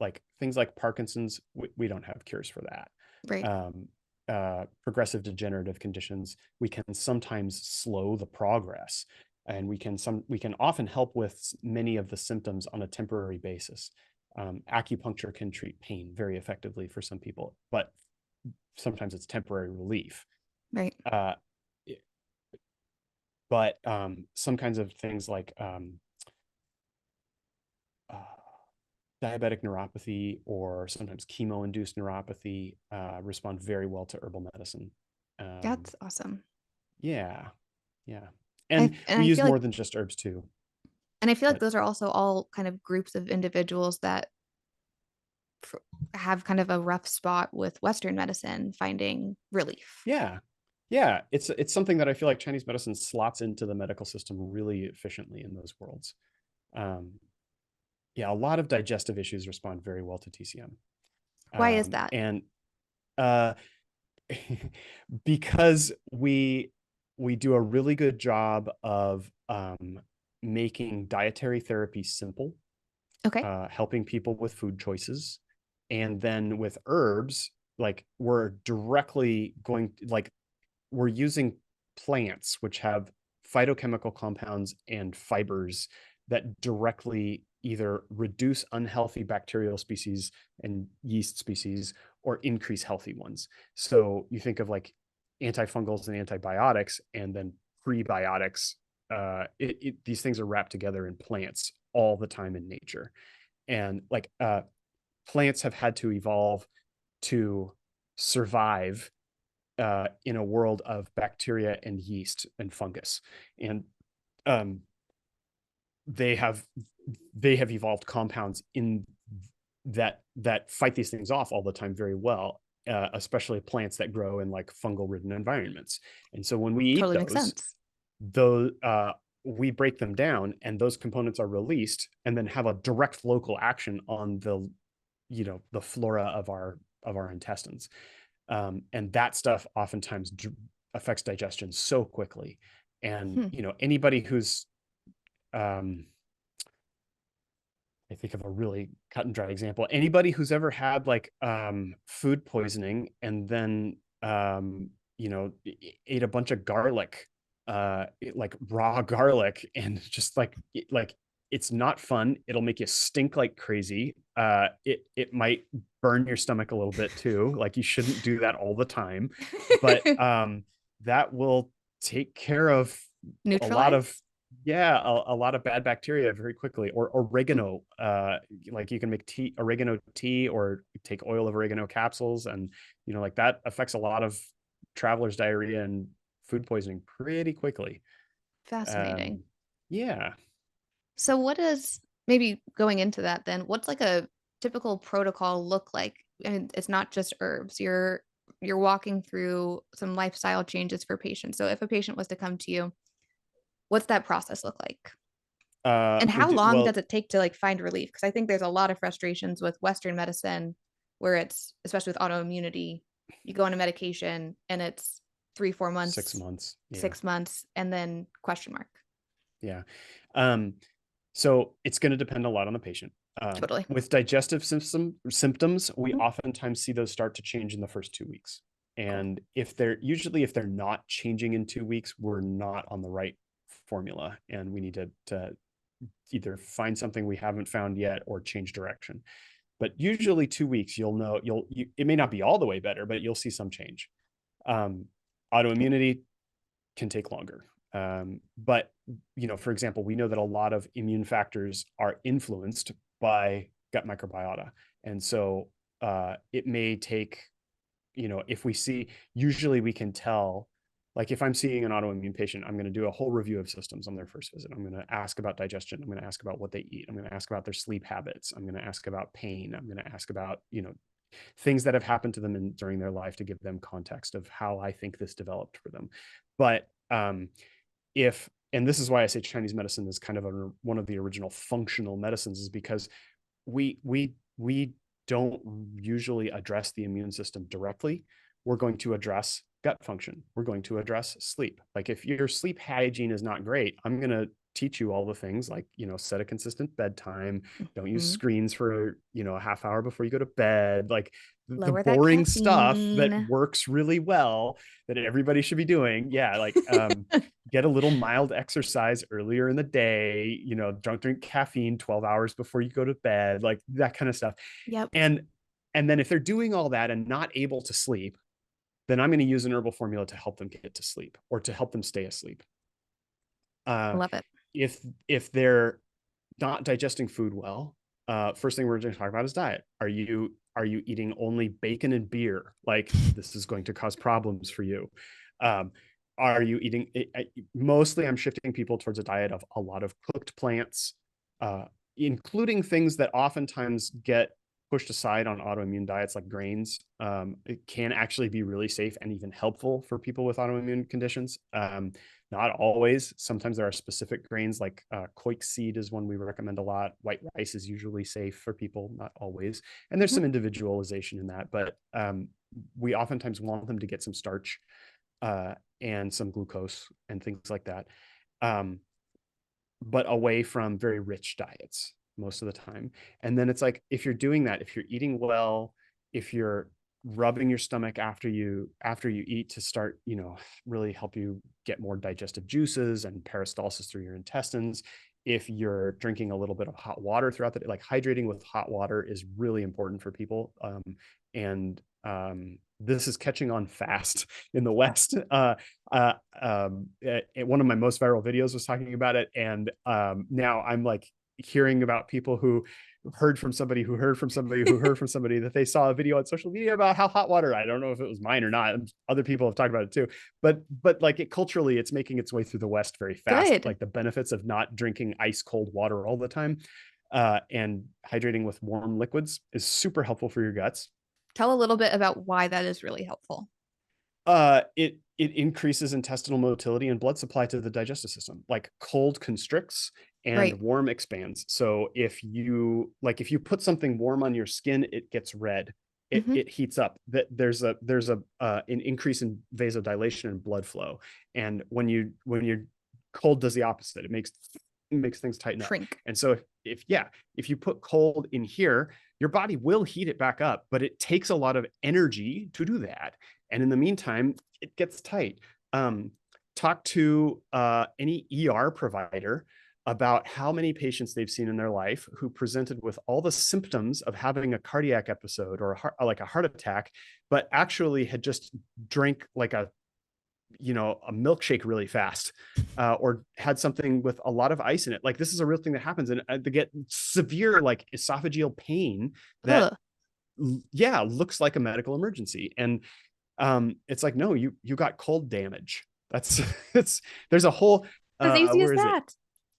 like things like Parkinson's, we don't have cures for that. Right. Progressive degenerative conditions, we can sometimes slow the progress, and we can often help with many of the symptoms on a temporary basis. Acupuncture can treat pain very effectively for some people, but sometimes it's temporary relief. Right. Uh, but some kinds of things like diabetic neuropathy or sometimes chemo-induced neuropathy respond very well to herbal medicine. That's awesome. Yeah, yeah. I And and we I use feel like more than just herbs too. and I feel like But those are also all kind of groups of individuals that have kind of a rough spot with Western medicine finding relief. yeah, yeah, it's something that I feel like Chinese medicine slots into the medical system really efficiently in those worlds. Um, yeah, a lot of digestive issues respond very well to TCM. Why is that? And uh, because we do a really good job of making dietary therapy simple, Okay, helping people with food choices, and then with herbs, like we're directly going like we're using plants which have phytochemical compounds and fibers that directly either reduce unhealthy bacterial species and yeast species or increase healthy ones. So you think of like antifungals and antibiotics, and then prebiotics. These things are wrapped together in plants all the time in nature, and like plants have had to evolve to survive in a world of bacteria and yeast and fungus, and um, they have they have evolved compounds in that fight these things off all the time very well, especially plants that grow in like fungal ridden environments. And so when we eat totally makes sense. those we break them down, and those components are released and then have a direct local action on the the flora of our intestines. And that stuff oftentimes affects digestion so quickly. And Hmm. anybody who's I think of a really cut and dry example. Anybody who's ever had like food poisoning and then ate a bunch of garlic, like raw garlic, and just like it's not fun. It'll make you stink like crazy. It might burn your stomach a little bit too. Like you shouldn't do that all the time, but that will take care of a lot of Neutralize? yeah, a lot of bad bacteria very quickly. Or Hmm. oregano, like you can make oregano tea, or take oil of oregano capsules, and like that affects a lot of travelers' diarrhea and food poisoning pretty quickly. Fascinating. Um, yeah. So what is maybe going into that then, what's like a typical protocol look like? And it's not just herbs. You're walking through some lifestyle changes for patients. So if a patient was to come to you, what's that process look like? And We how do long does well. it take to like find relief? Because I think there's a lot of frustrations with Western medicine where it's, especially with autoimmunity, you go on a medication and it's 6 3, 4 months, months. Yeah. 6 months, and then question mark. Yeah. Um, so it's going to depend a lot on the patient. Totally. With digestive symptoms, we Mhm. oftentimes see those start to change in the first 2 weeks. Cool. And if they're not changing in 2 weeks, we're not on the right formula, and we need to either find something we haven't found yet or change direction. But usually 2 weeks, you'll know it may not be all the way better, but you'll see some change. Um, Okay. Autoimmunity can take longer. But for example, we know that a lot of immune factors are influenced by gut microbiota, and so it may take, if we see, usually we can tell. Like if I'm seeing an autoimmune patient, I'm going to do a whole review of systems on their first visit. I'm going to ask about digestion. I'm going to ask about what they eat. I'm going to ask about their sleep habits. I'm going to ask about pain. I'm going to ask about things that have happened to them during their life, to give them context of how I think this developed for them. But if and this is why I say Chinese medicine is kind of one of the original functional medicines, is because we don't usually address the immune system directly. We're going to address gut function. We're going to address sleep. Like if your sleep hygiene is not great, I'm going to teach you all the things like, set a consistent bedtime, don't use Mhm. screens for, a half hour before you go to bed, like the Lower that boring stuff that caffeine. works really well that everybody should be doing. Yeah, like get a little mild exercise earlier in the day, don't drink caffeine 12 hours before you go to bed, like that kind of stuff. Yep. And then if they're doing all that and not able to sleep, then I'm going to use an herbal formula to help them get to sleep or to help them stay asleep. I Uh, love it. if they're not digesting food well, first thing we're going to talk about is diet. Are you eating only bacon and beer? Like, this is going to cause problems for you. Um, are you eating mostly I'm shifting people towards a diet of a lot of cooked plants, uh, including things that oftentimes get pushed aside on autoimmune diets like grains. It can actually be really safe and even helpful for people with autoimmune conditions. Not always. Sometimes there are specific grains like koik seed is one we recommend a lot. White rice is usually safe for people, not always. And there's Mhm. some individualization in that, but we oftentimes want them to get some starch and some glucose and things like that. But away from very rich diets most of the time. And then it's like, if you're doing that, if you're eating well, if you're rubbing your stomach after you eat to start, really help you get more digestive juices and peristalsis through your intestines. If you're drinking a little bit of hot water throughout the day, like hydrating with hot water is really important for people. And this is catching on fast in the West. One of my most viral videos was talking about it, and now I'm like hearing about people who heard from somebody who heard from somebody who heard from somebody that they saw a video on social media about how hot water, I don't know if it was mine or not, other people have talked about it too, but like culturally it's making its way through the West very fast, Good. like the benefits of not drinking ice cold water all the time, and hydrating with warm liquids is super helpful for your guts. Tell a little bit about why that is really helpful. It increases intestinal motility and blood supply to the digestive system. Like, cold constricts and Right. warm expands. So if you put something warm on your skin, it gets red. Hmm. It heats up. That there's an increase in vasodilation and blood flow. And when you're cold, does the opposite. It makes things tighten up. Shrink. And so if you put cold in here, your body will heat it back up, but it takes a lot of energy to do that. And in the meantime, it gets tight. Talk to any ER provider about how many patients they've seen in their life who presented with all the symptoms of having a cardiac episode or like a heart attack, but actually had just drank like a milkshake really fast, or had something with a lot of ice in it. Like, this is a real thing that happens, and they get severe like esophageal pain that, Ugh. yeah, looks like a medical emergency. And it's like, no, you got cold damage. That's it's there's a whole As easy as where is it? that.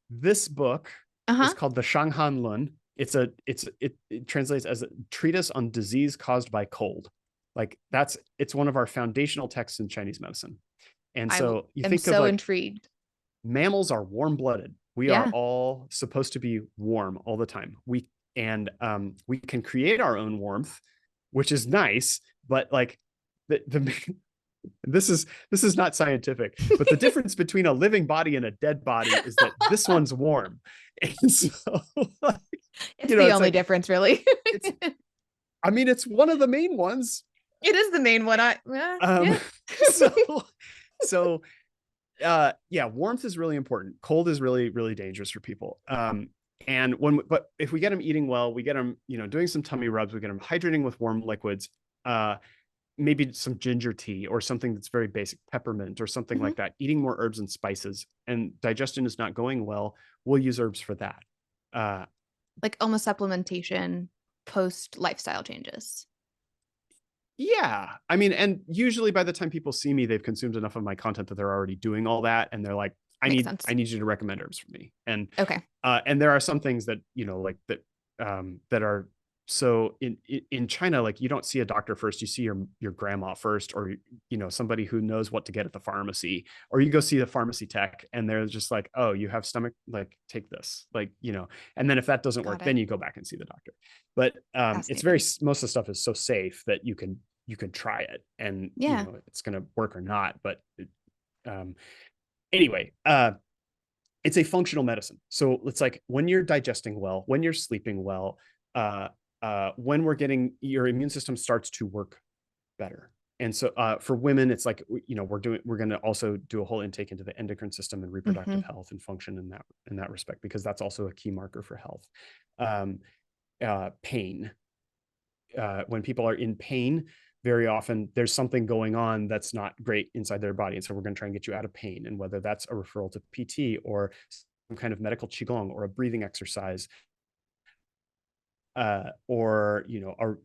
This book is Uh-huh. called the Shanghan Lun. It translates as a treatise on disease caused by cold. Like, it's one of our foundational texts in Chinese medicine. And I so you am think of so like, intrigued. mammals are warm-blooded. We are Yeah. all supposed to be warm all the time. We can create our own warmth, which is nice, but like the this is not scientific, but the difference between a living body and a dead body is that this one's warm. And so It's the it's only like, difference, really. it's I mean, it's one of the main ones. It is the main one. Um Yeah. so so yeah, warmth is really important. Cold is really, really dangerous for people. But if we get them eating well, we get them, doing some tummy rubs, we get them hydrating with warm liquids, uh, maybe some ginger tea or something that's very basic, peppermint or something Mhm. like that, eating more herbs and spices, and digestion is not going well, we'll use herbs for that. Uh, Like almost supplementation post lifestyle changes. yeah, I mean, and usually by the time people see me, they've consumed enough of my content that they're already doing all that, and they're like, I Makes need sense. I need you to recommend herbs for me. Okay. And there are some things that, like that, that are, so in China, like, you don't see a doctor first, you see your grandma first, or somebody who knows what to get at the pharmacy, or you go see the pharmacy tech and they're just like, oh, you have stomach, like, take this, like, and then if that doesn't work, Got then it. you go back and see the doctor. But it's very, Fascinating. most of the stuff is so safe that you can try it, and Yeah. it's going to work or not. But um anyway, it's a functional medicine. So it's like, when you're digesting well, when you're sleeping well, when your immune system starts to work better. And so for women, it's like, we're going to also do a whole intake into the endocrine system and Hmm. reproductive health and function in that respect, because that's also a key marker for health. Pain. When people are in pain, very often there's something going on that's not great inside their body. And so we're going to try and get you out of pain. And whether that's a referral to PT or some kind of medical qigong or a breathing exercise, or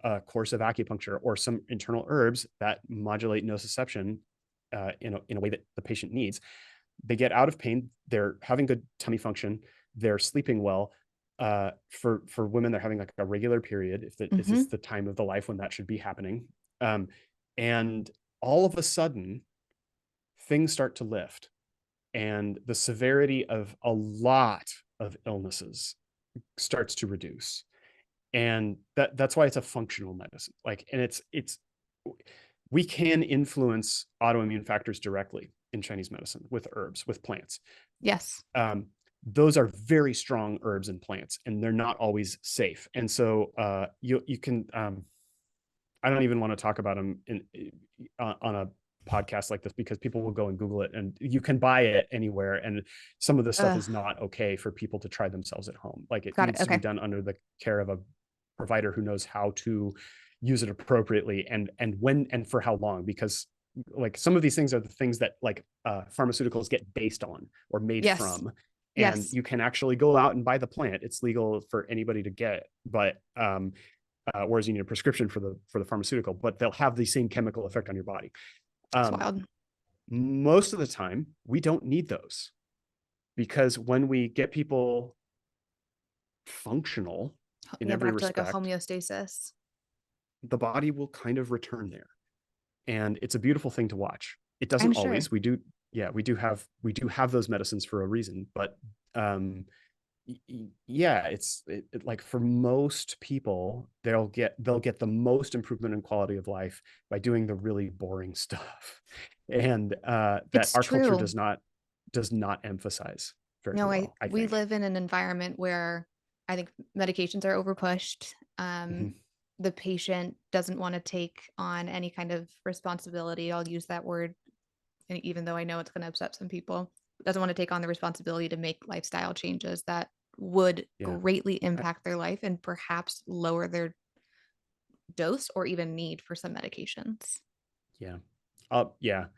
a course of acupuncture or some internal herbs that modulate nociception in a way that the patient needs. They get out of pain. They're having good tummy function. They're sleeping well. For women, they're having like a regular period. If Mm-hmm. it's the time of the life when that should be happening, and all of a sudden, things start to lift, and the severity of a lot of illnesses starts to reduce. And that's why it's a functional medicine. Like, and it's we can influence autoimmune factors directly in Chinese medicine with herbs, with plants. Yes. Those are very strong herbs and plants, and they're not always safe. And so you can I don't even want to talk about them on a podcast like this, because people will go and Google it, and you can buy it anywhere. And some of this stuff is not okay for people to try themselves at home. Like, it Got it. needs to be Okay. done under the care of a provider who knows how to use it appropriately, and when and for how long, because like some of these things are the things that like pharmaceuticals get based on or made Yes. from. And Yes. you can actually go out and buy the plant. It's legal for anybody to get, but whereas you need a prescription for the pharmaceutical, but they'll have the same chemical effect on your body. It's Um, wild. Most of the time, we don't need those, because when we get people functional in Yeah, every back to like a respect, homeostasis. the body will kind of return there, and it's a beautiful thing to watch. It doesn't I'm sure. always. We do have those medicines for a reason, but um, yeah, like for most people, they'll get the most improvement in quality of life by doing the really boring stuff, and that It's our culture true. does not emphasize very No, I well, I we think. live in an environment where I think medications are overpushed. Mhm. The patient doesn't want to take on any kind of responsibility. I'll use that word, and even though I know it's going to upset some people, doesn't want to take on the responsibility to make lifestyle changes that would Yeah. greatly I, impact their life and perhaps lower their dose or even need for some medications. yeah. Yeah.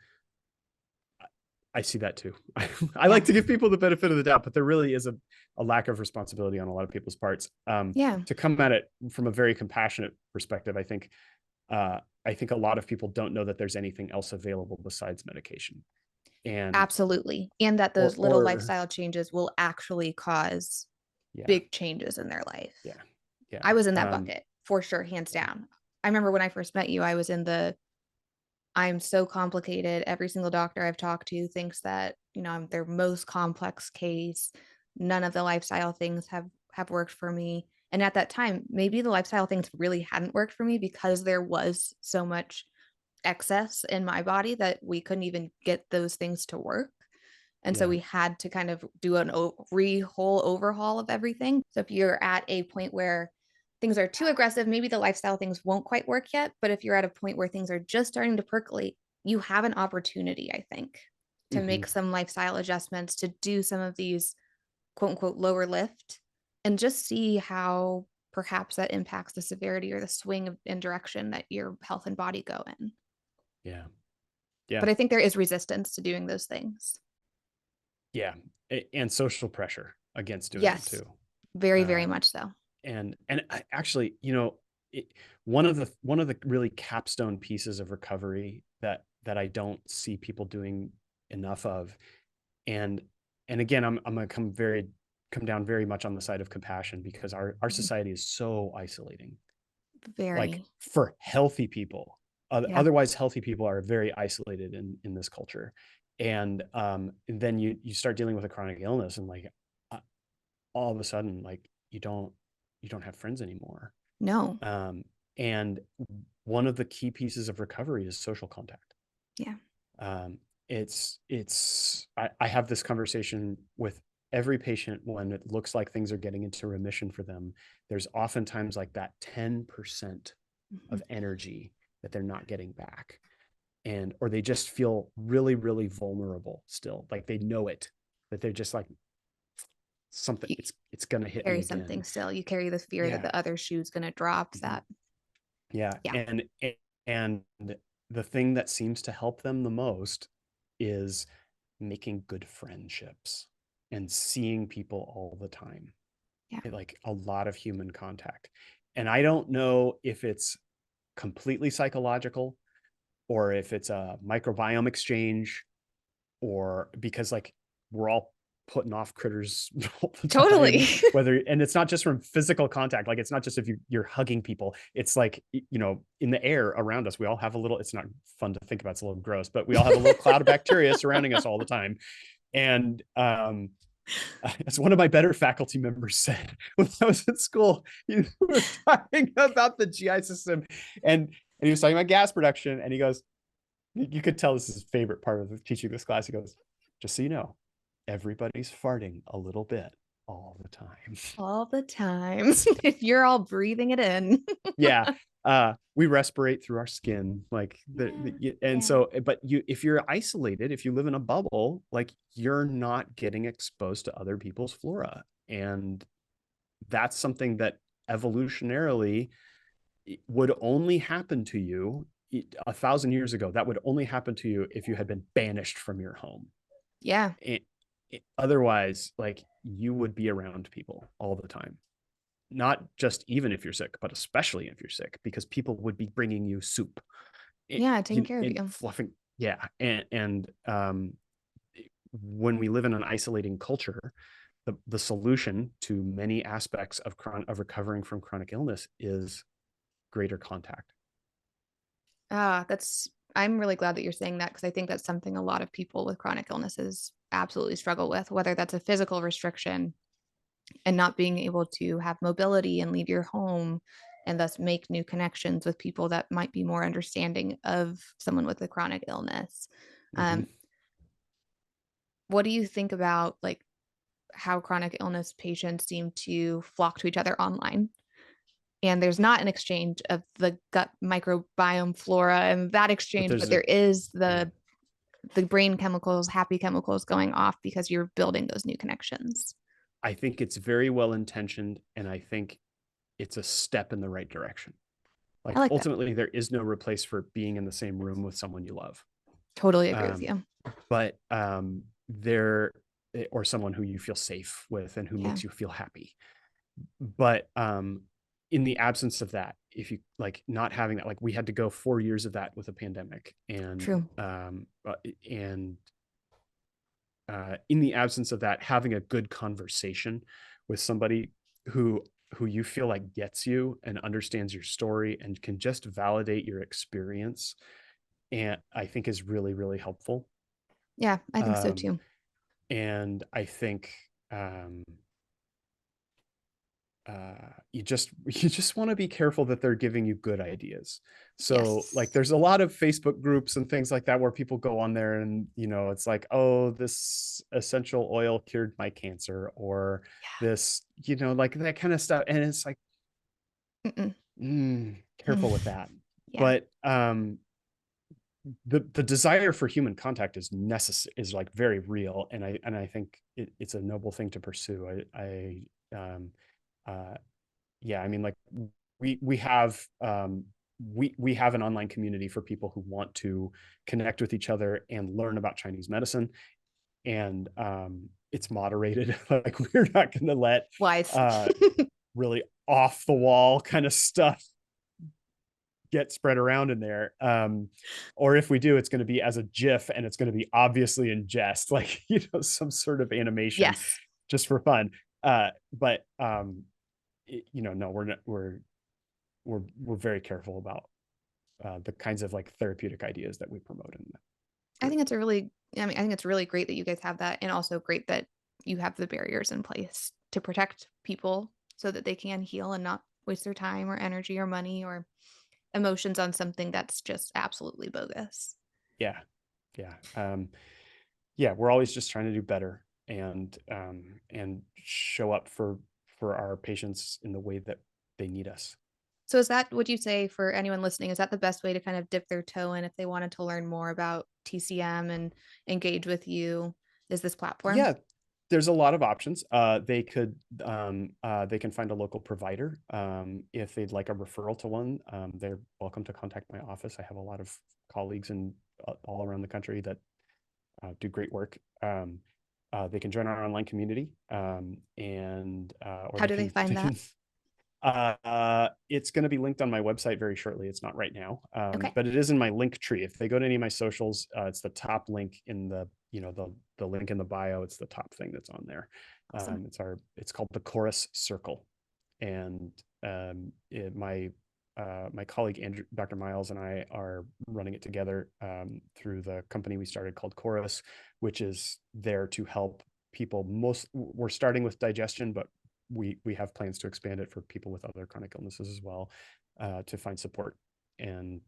I see that too. I Yeah. like to give people the benefit of the doubt, but there really is a lack of responsibility on a lot of people's parts. Yeah. To come at it from a very compassionate perspective, I think a lot of people don't know that there's anything else available besides medication. And Absolutely. And that or those little or lifestyle changes will actually cause yeah, big changes in their life. yeah, yeah. I was in that bucket for sure, hands down. I remember when I first met you, I was in the I'm so complicated. Every single doctor I've talked to thinks that, I'm their most complex case. None of the lifestyle things have worked for me. And at that time, maybe the lifestyle things really hadn't worked for me because there was so much excess in my body that we couldn't even get those things to work. And so Yeah, we had to kind of do an whole overhaul of everything. So if you're at a point where things are too aggressive, maybe the lifestyle things won't quite work yet. But if you're at a point where things are just starting to percolate, you have an opportunity, I think, to hmm, make some lifestyle adjustments, to do some of these quote unquote lower lift and just see how perhaps that impacts the severity or the swing in direction that your health and body go in. yeah, yeah, But I think there is resistance to doing those things. yeah. And social pressure against doing them Yes, too. very, very Uh, much so. and actually, it, one of the really capstone pieces of recovery that I don't see people doing enough of, and again, I'm gonna come down very much on the side of compassion, because our society is so isolating. Like, Very. for healthy people, Yeah. otherwise healthy people are very isolated in this culture. And then you start dealing with a chronic illness, and like uh, all of a sudden, like, you don't have friends anymore. No. um and one of the key pieces of recovery is social contact. Yeah. um I have this conversation with every patient when it looks like things are getting into remission for them. There's oftentimes like that 10% Mhm. of energy that they're not getting back, and or they just feel really, really vulnerable still, like they know it, that they're just like, something, You it's gonna hit me carry something again. still. You carry the fear that Yeah. the other shoe's going to drop Mhm. that. Yeah. Yeah. And the thing that seems to help them the most is making good friendships and seeing people all the time. Yeah. Like, a lot of human contact. And I don't know if it's completely psychological or if it's a microbiome exchange, or because like we're all putting off critters all the Totally. time, and it's not just from physical contact. Like it's not just if you're hugging people, it's like, in the air around us, we all have a little, it's not fun to think about, it's a little gross, but we all have a little cloud of bacteria surrounding us all the time. And as one of my better faculty members said when I was at school, we were talking about the GI system, and he was talking about gas production, and he goes, you could tell this is his favorite part of teaching this class. He goes, just so you know, everybody's farting a little bit all the time. All the time. If you're all breathing it in. Yeah. We respirate through our skin, like and Yeah. so, but if you're isolated, if you live in a bubble, like you're not getting exposed to other people's flora. And that's something that evolutionarily would only happen to you 1,000 years ago. That would only happen to you if you had been banished from your home. Yeah. Otherwise, like you would be around people all the time, not just even if you're sick, but especially if you're sick, because people would be bringing you soup, Yeah, taking care of and you. fluffing. Yeah. And when we live in an isolating culture, the solution to many aspects of recovering from chronic illness is greater contact. I'm really glad that you're saying that, because I think that's something a lot of people with chronic illnesses absolutely struggle with, whether that's a physical restriction and not being able to have mobility and leave your home and thus make new connections with people that might be more understanding of someone with a chronic illness. Mm-hmm. Um, what do you think about like how chronic illness patients seem to flock to each other online? And there's not an exchange of the gut microbiome flora and that But exchange, but there's there is yeah, the brain chemicals, happy chemicals going off because you're building those new connections. I think it's very well intentioned, and I think it's a step in the right direction. I Like like that. ultimately, there is no replace for being in the same room with someone you love. Totally agree with Um, you. but there, or someone who you feel safe with and who Yeah, makes you feel happy. But in the absence of that, if you like not having that, like we had to go 4 years of that with a pandemic, true. and in the absence of that, having a good conversation with somebody who you feel like gets you and understands your story and can just validate your experience, and I think is really, really helpful. Yeah, I think so um, too. and I think um, you just want to be careful that they're giving you good ideas. So like Yes. there's a lot of Facebook groups and things like that where people go on there and it's like, oh, this essential oil cured my cancer, or Yeah. this, like that kind of stuff, and it's like, Mm-mm. careful with that. Yeah. But the desire for human contact is necessary, is like very real, and I think it's a noble thing to pursue. Uh yeah, I mean, like we have we have an online community for people who want to connect with each other and learn about Chinese medicine, and it's moderated. Like we're not going to let Wise. uh really off the wall kind of stuff get spread around in there. Or if we do, it's going to be as a GIF, and it's going to be obviously in jest, like some sort of animation Yes. just for fun. But no, we're not, we're very careful about the kinds of like therapeutic ideas that we promote in the I group. think it's a really, I mean, I think it's really great that you guys have that, and also great that you have the barriers in place to protect people so that they can heal and not waste their time or energy or money or emotions on something that's just absolutely bogus. Yeah, yeah, yeah. We're always just trying to do better, and show up for our patients in the way that they need us. So is that, would you say for anyone listening, is that the best way to kind of dip their toe in if they wanted to learn more about TCM and engage with you? Is this platform? Yeah, there's a lot of options. They can find a local provider. If they'd like a referral to one, they're welcome to contact my office. I have a lot of colleagues in all around the country that do great work. They can join our online community, or How do they they find that? can It's going to be linked on my website very shortly. It's not right now, Okay. but it is in my link tree. If they go to any of my socials, it's the top link in the link in the bio. It's the top thing that's on there. Awesome. It's called the Chorus Circle, and my colleague Andrew, Dr. Miles, and I are running it together through the company we started called Chorus, which is there to help people. We're starting with digestion, but we have plans to expand it for people with other chronic illnesses as well, to find support and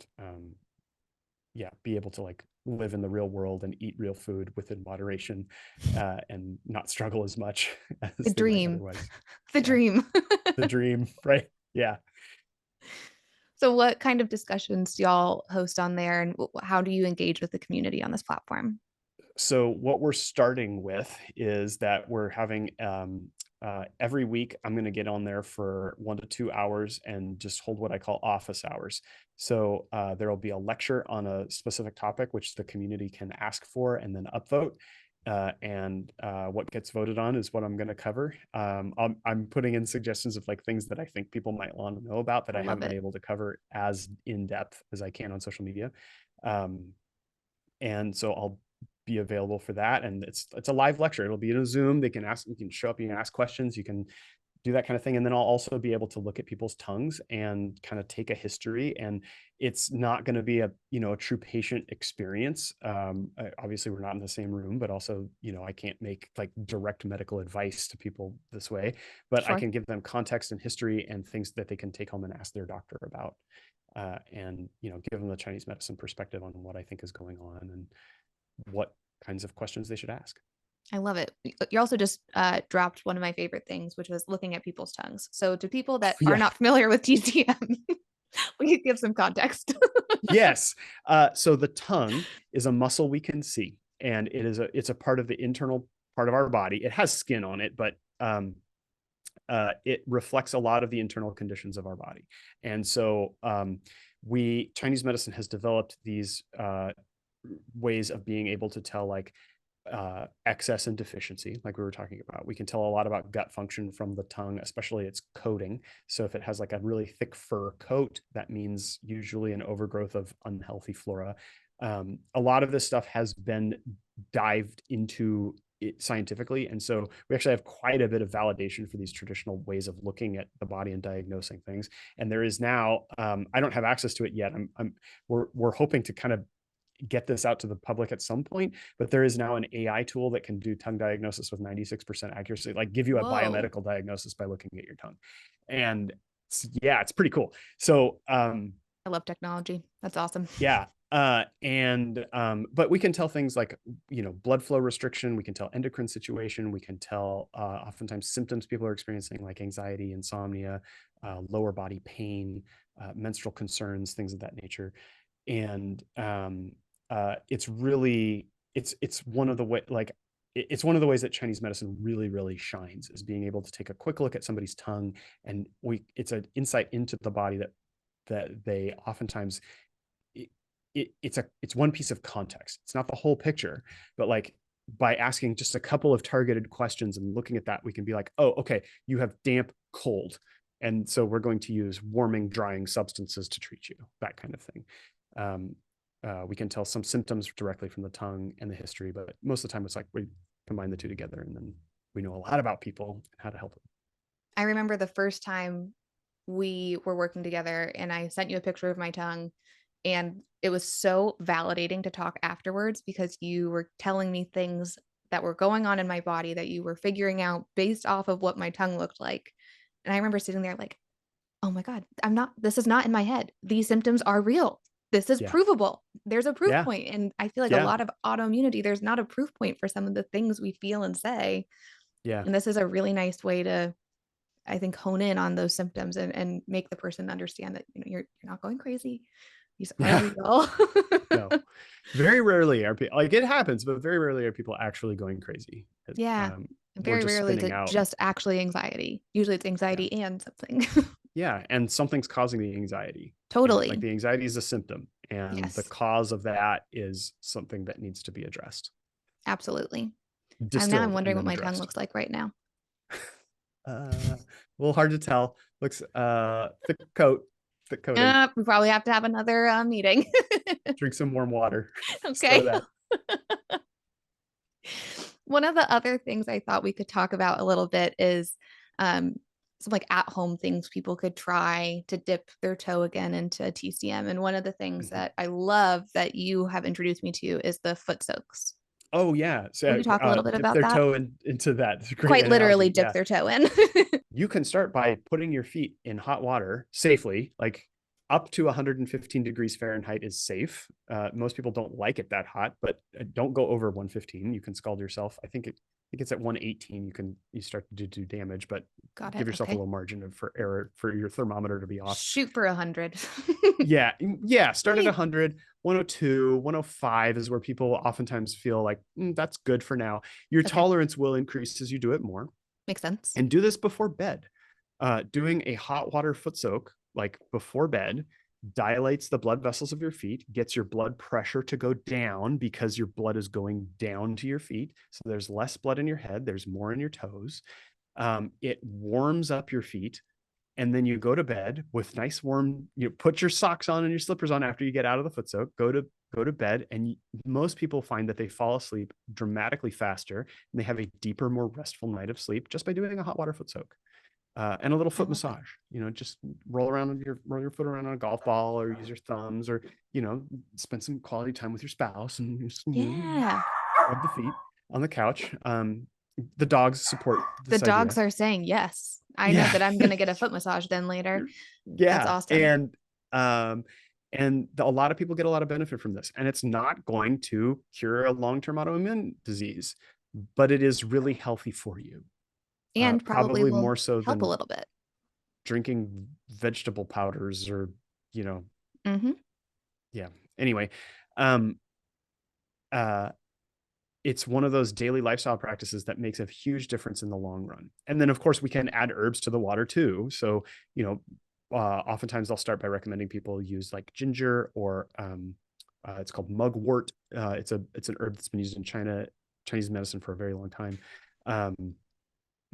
yeah, be able to like live in the real world and eat real food within moderation, and not struggle as much The as they might dream. otherwise. The Yeah, dream. the dream, right? Yeah. So, what kind of discussions do y'all host on there, and how do you engage with the community on this platform? So what we're starting with is that we're having every week I'm going to get on there for 1 to 2 hours and just hold what I call office hours. So there will be a lecture on a specific topic which the community can ask for and then upvote. And what gets voted on is what I'm going to cover. I'm putting in suggestions of like things that I think people might want to know about that I I love haven't been it. able to cover as in depth as I can on social media. Um, and so I'll be available for that, and it's a live lecture. It'll be in a Zoom. You can show up, you can ask questions, you can do that kind of thing. And then I'll also be able to look at people's tongues and kind of take a history. And it's not going to be a true patient experience. Obviously we're not in the same room, but also, I can't make like direct medical advice to people this way, but I Sure. can give them context and history and things that they can take home and ask their doctor about. And give them the Chinese medicine perspective on what I think is going on and what kinds of questions they should ask. I love it. You also just dropped one of my favorite things, which was looking at people's tongues. So, to people that are Yeah. not familiar with TCM, we could give some context. Yes. So the tongue is a muscle we can see, and it's a part of the internal part of our body. It has skin on it, but it reflects a lot of the internal conditions of our body. And so Chinese medicine has developed these ways of being able to tell like excess and deficiency, like we were talking about. We can tell a lot about gut function from the tongue, especially its coating. So if it has like a really thick fur coat, that means usually an overgrowth of unhealthy flora. A lot of this stuff has been dived into it scientifically, and so we actually have quite a bit of validation for these traditional ways of looking at the body and diagnosing things. And there is now, I don't have access to it yet. We're hoping to kind of get this out to the public at some point, but there is now an AI tool that can do tongue diagnosis with 96% accuracy, like give you a Whoa. biomedical diagnosis by looking at your tongue. And yeah, it's pretty cool. So I love technology. That's awesome. yeah. But we can tell things like, blood flow restriction, we can tell endocrine situation, we can tell oftentimes symptoms people are experiencing like anxiety, insomnia, lower body pain, menstrual concerns, things of that nature. And it's one of the it's one of the ways that Chinese medicine really, really shines, is being able to take a quick look at somebody's tongue, and it's an insight into the body that they oftentimes it's one piece of context. It's not the whole picture, but like by asking just a couple of targeted questions and looking at that, we can be like, oh, okay, you have damp cold, and so we're going to use warming, drying substances to treat you, that kind of thing. We can tell some symptoms directly from the tongue and the history, but most of the time it's like we combine the two together, and then we know a lot about people and how to help them. I remember the first time we were working together and I sent you a picture of my tongue, and it was so validating to talk afterwards because you were telling me things that were going on in my body that you were figuring out based off of what my tongue looked like. And I remember sitting there like, oh my God, this is not in my head. These symptoms are real. This is Yeah. provable. There's a proof Yeah. point. And I feel like a Yeah. lot of autoimmunity, there's not a proof point for some of the things we feel and say. Yeah. And this is a really nice way to, I think, hone in on those symptoms and make the person understand that you're not going crazy. These are Yeah. real. No, very rarely are people like, it happens, but very rarely are people actually going crazy. Yeah. We're Very just rarely is spinning it out. just actually anxiety. Usually it's Yeah. anxiety and something. Yeah. And something's causing the anxiety. And like Totally. the anxiety is a symptom, and the Yes, cause of that is something that needs to be addressed, absolutely. I'm distilled, and wondering what then my tongue addressed. looks like right now. a little hard to tell. Looks thick coat, thick coating. We probably have to have another meeting. Drink some warm water. Start Okay. that. One of the other things I thought we could talk about a little bit is um, some like at home things people could try to dip their toe again into TCM. And one of the things Mhm. that I love that you have introduced me to is the foot soaks. Oh yeah. Will So you talk a little bit dip about their that? toe into that. It's a great Quite literally analogy. dip Yeah. their toe in. You can start by putting your feet in hot water safely, like up to 115 degrees Fahrenheit is safe. Most people don't like it that hot, but don't go over 115. You can scald yourself. I think it's at 118. You start to do damage, but Got give it. yourself a Okay. little margin for error for your thermometer to be off. Shoot for 100. Yeah, yeah. Start at 100, 102, 105 is where people oftentimes feel like that's good for now. Your Okay. tolerance will increase as you do it more, Makes sense. and do this before bed. Doing a hot water foot soak like before bed dilates the blood vessels of your feet, gets your blood pressure to go down because your blood is going down to your feet. So there's less blood in your head, there's more in your toes. It warms up your feet. And then you go to bed with nice warm, you put your socks on and your slippers on after you get out of the foot soak, go to bed. And most people find that they fall asleep dramatically faster and they have a deeper, more restful night of sleep just by doing a hot water foot soak. And a little I foot love it. massage. Just roll your foot around on a golf ball, or use your thumbs, or spend some quality time with your spouse and just Yeah. rub the feet on the couch. The dogs support The this dogs idea. are saying yes. I know Yeah, that I'm going to get a foot massage then later. That's yeah, awesome. um, a lot of people get a lot of benefit from this, and it's not going to cure a long-term autoimmune disease, but it is really healthy for you. And probably Probably will more so help a than little bit. drinking vegetable powders or you know Mm-hmm. yeah. Anyway, um uh it's one of those daily lifestyle practices that makes a huge difference in the long run. And then of course we can add herbs to the water too. So oftentimes I'll start by recommending people use like ginger, or it's called mugwort. It's an herb that's been used in Chinese medicine for a very long time. um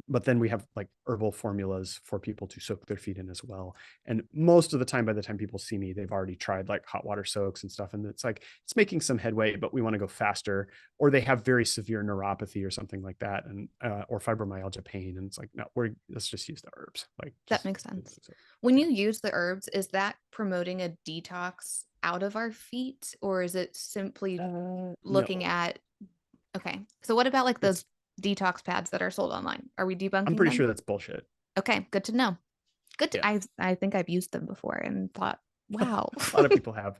but then we have like herbal formulas for people to soak their feet in as well. And most of the time, by the time people see me, they've already tried like hot water soaks and stuff. And it's like, it's making some headway, but we want to go faster. Or they have very severe neuropathy or something like that, and or fibromyalgia pain. And it's like, no, let's just use the herbs. Like, That just makes sense. When you use the herbs, is that promoting a detox out of our feet, or is it simply looking no, at, okay. So what about like those it's, detox pads that are sold online? Are we I'm debunking pretty them? sure that's bullshit. Okay, good to know. Yeah. I think I've used them before and thought, wow. A lot of people have.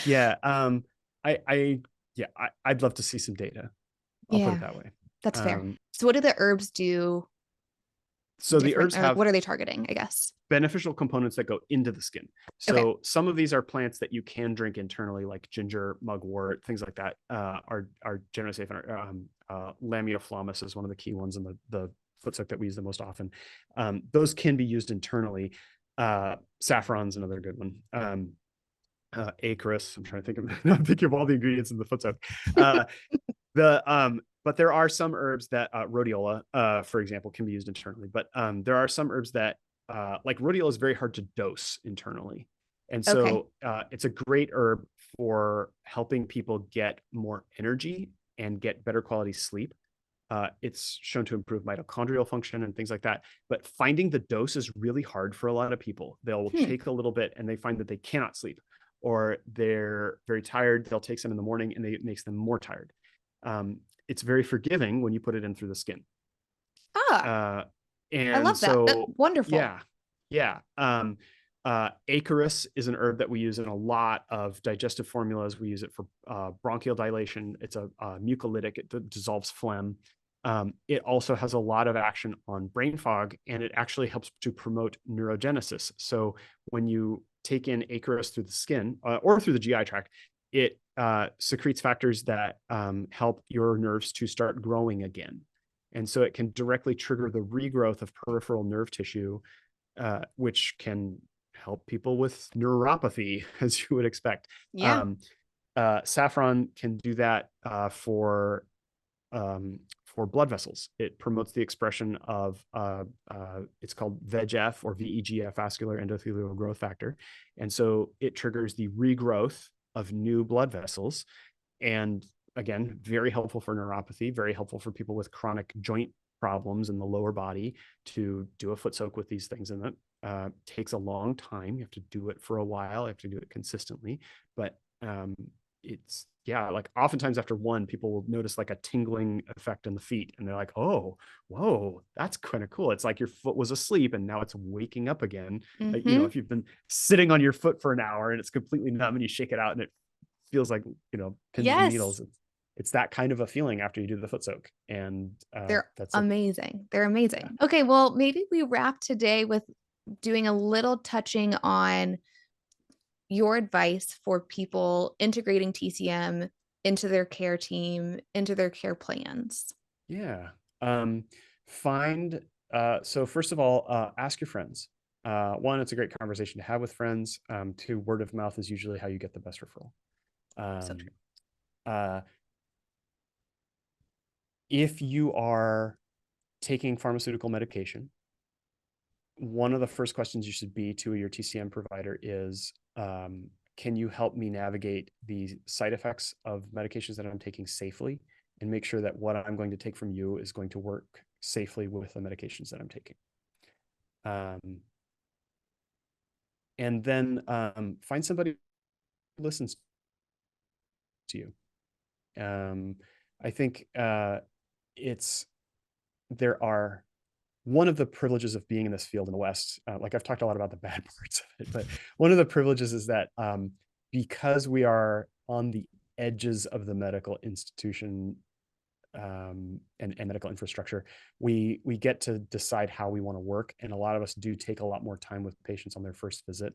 Yeah. I yeah, I'd love to see some data. I'll put it Yeah, that way. that's fair. Um, So what do the herbs do so the different, herbs or like have what are they targeting, I guess? beneficial components that go into the skin. Okay. So some of these are plants that you can drink internally, like ginger, mugwort, things like that. Are generally safe. Lamioflamus is one of the key ones in the foot soak that we use the most often. Those can be used internally. Saffron's another good one. Acorus. I'm trying to think of. I'm thinking of all the ingredients in the foot soak. But there are some herbs that rhodiola, for example, can be used internally. But there are some herbs that like rhodiola is very hard to dose internally, and Okay. so it's a great herb for helping people get more energy and get better quality sleep. It's shown to improve mitochondrial function and things like that. But finding the dose is really hard for a lot of people. They'll Hmm. take a little bit and they find that they cannot sleep, or they're very tired. They'll take some in the morning and it makes them more tired. It's very forgiving when you put it in through the skin. Ah, Uh, I and love that. so, Wonderful. yeah, yeah. Acorus is an herb that we use in a lot of digestive formulas. We use it for bronchial dilation. It's a mucolytic. It dissolves phlegm. It also has a lot of action on brain fog, and it actually helps to promote neurogenesis. So when you take in Acorus through the skin or through the GI tract, it secretes factors that help your nerves to start growing again. And so it can directly trigger the regrowth of peripheral nerve tissue, which can help people with neuropathy, as you would expect. Yeah. Saffron can do that for for blood vessels. It promotes the expression of it's called VEGF or VEGF, vascular endothelial growth factor, and so it triggers the regrowth of new blood vessels. And again, very helpful for neuropathy, very helpful for people with chronic joint problems in the lower body to do a foot soak with these things. And that takes a long time. You have to do it for a while. You have to do it consistently. But it's, yeah, like oftentimes after one, people will notice like a tingling effect in the feet. And they're like, oh, whoa, that's kind of cool. It's like your foot was asleep and now it's waking up again. You know, Mm-hmm. if you've been sitting on your foot for an hour and it's completely numb and you shake it out and it feels like, you know, pins and Yes. needles. It's that kind of a feeling after you do the foot soak. And They're that's a, amazing. They're yeah. amazing. Okay, well, maybe we wrap today with doing a little touching on your advice for people integrating TCM into their care team, into their care plans. Yeah. Um, find, so first of all, ask your friends. One, it's a great conversation to have with friends. Two, word of mouth is usually how you get the best referral. So Um, true. uh, if you are taking pharmaceutical medication, one of the first questions you should be to your TCM provider is, can you help me navigate the side effects of medications that I'm taking safely and make sure that what I'm going to take from you is going to work safely with the medications that I'm taking? And then find somebody who listens to you. I think it's, there are, one of the privileges of being in this field in the West, like I've talked a lot about the bad parts of it, but one of the privileges is that because we are on the edges of the medical institution and medical infrastructure, we get to decide how we want to work. And a lot of us do take a lot more time with patients on their first visit.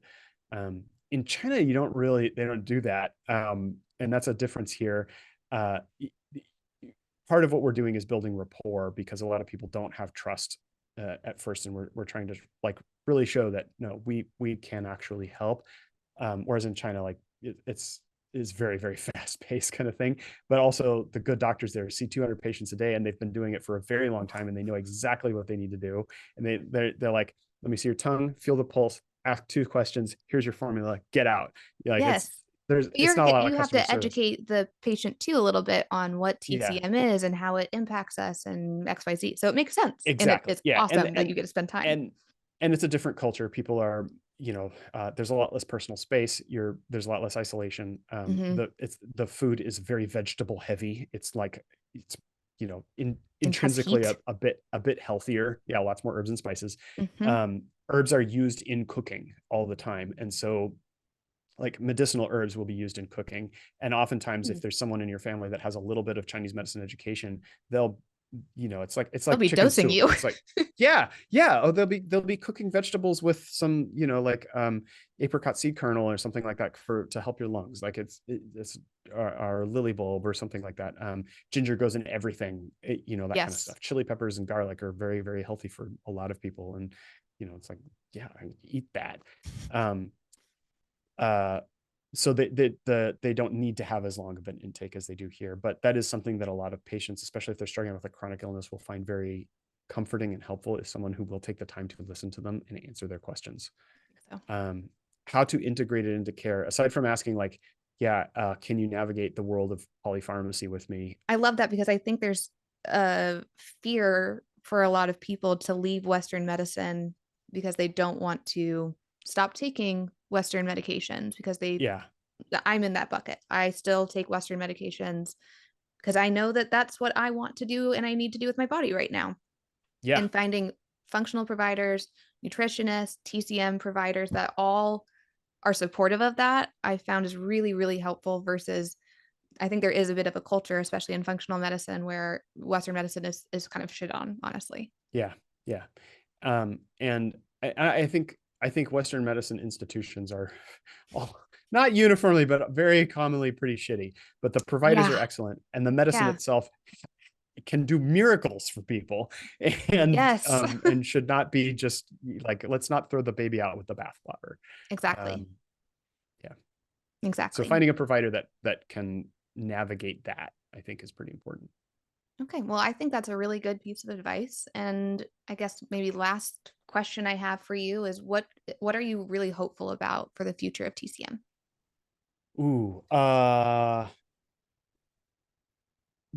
In China, you don't really, they don't do that. And that's a difference here. Uh, Part of what we're doing is building rapport because a lot of people don't have trust at first, and we're trying to like really show that no, we can actually help. Whereas in China, like it's very very fast paced kind of thing. But also the good doctors there see 200 patients a day, and they've been doing it for a very long time, and they know exactly what they need to do. And they're like, let me see your tongue, feel the pulse, ask 2 questions. Here's your formula, get out. Like Yes. it's not a lot of You have customer to service. educate the patient too a little bit on what Yeah, TCM is and how it impacts us and XYZ. So it makes sense. And exactly. it's Yeah, awesome that you get to spend time. and and it's a different culture. People are, there's a lot less personal space. There's a lot less isolation. Hmm. The food is very vegetable heavy. It's like it's And has intrinsically heat. a bit healthier. Yeah, lots more herbs and spices. Hmm. Herbs are used in cooking all the time, and so like medicinal herbs will be used in cooking. And oftentimes if there's someone in your family that has a little bit of Chinese medicine education, they'll, it's They'll like be chicken dosing soup. you. It's like, yeah. Oh, they'll be cooking vegetables with some, like apricot seed kernel or something like that to help your lungs. Like it's our lily bulb or something like that. Ginger goes in everything, that kind of Yes. stuff. Chili peppers and garlic are very very healthy for a lot of people. And it's like, yeah, I eat that. um uh so they don't need to have as long of an intake as they do here. But that is something that a lot of patients, especially if they're struggling with a chronic illness, will find very comforting and helpful, is someone who will take the time to listen to them and answer their questions. So How to integrate it into care, aside from asking like, yeah, can you navigate the world of polypharmacy with me? I love that because I think there's a fear for a lot of people to leave Western medicine because they don't want to stop taking Western medications because Yeah, I'm in that bucket. I still take Western medications because I know that that's what I want to do and I need to do with my body right now. yeah, And finding functional providers, nutritionists, TCM providers that all are supportive of that, I found is really, really helpful versus I think there is a bit of a culture, especially in functional medicine, where Western medicine is kind of shit on, honestly. yeah, yeah. And I think Western medicine institutions are all not uniformly, but very commonly pretty shitty. But the providers are Yeah. excellent, and the medicine Yeah. itself can do miracles for people, and Yes. and should not be just like, let's not throw the baby out with the bathwater. Exactly. Um, yeah. So Exactly. finding a provider that can navigate that, I think, is pretty important. Okay, well, I think that's a really good piece of advice. And I guess maybe last question I have for you is what are you really hopeful about for the future of TCM? Ooh,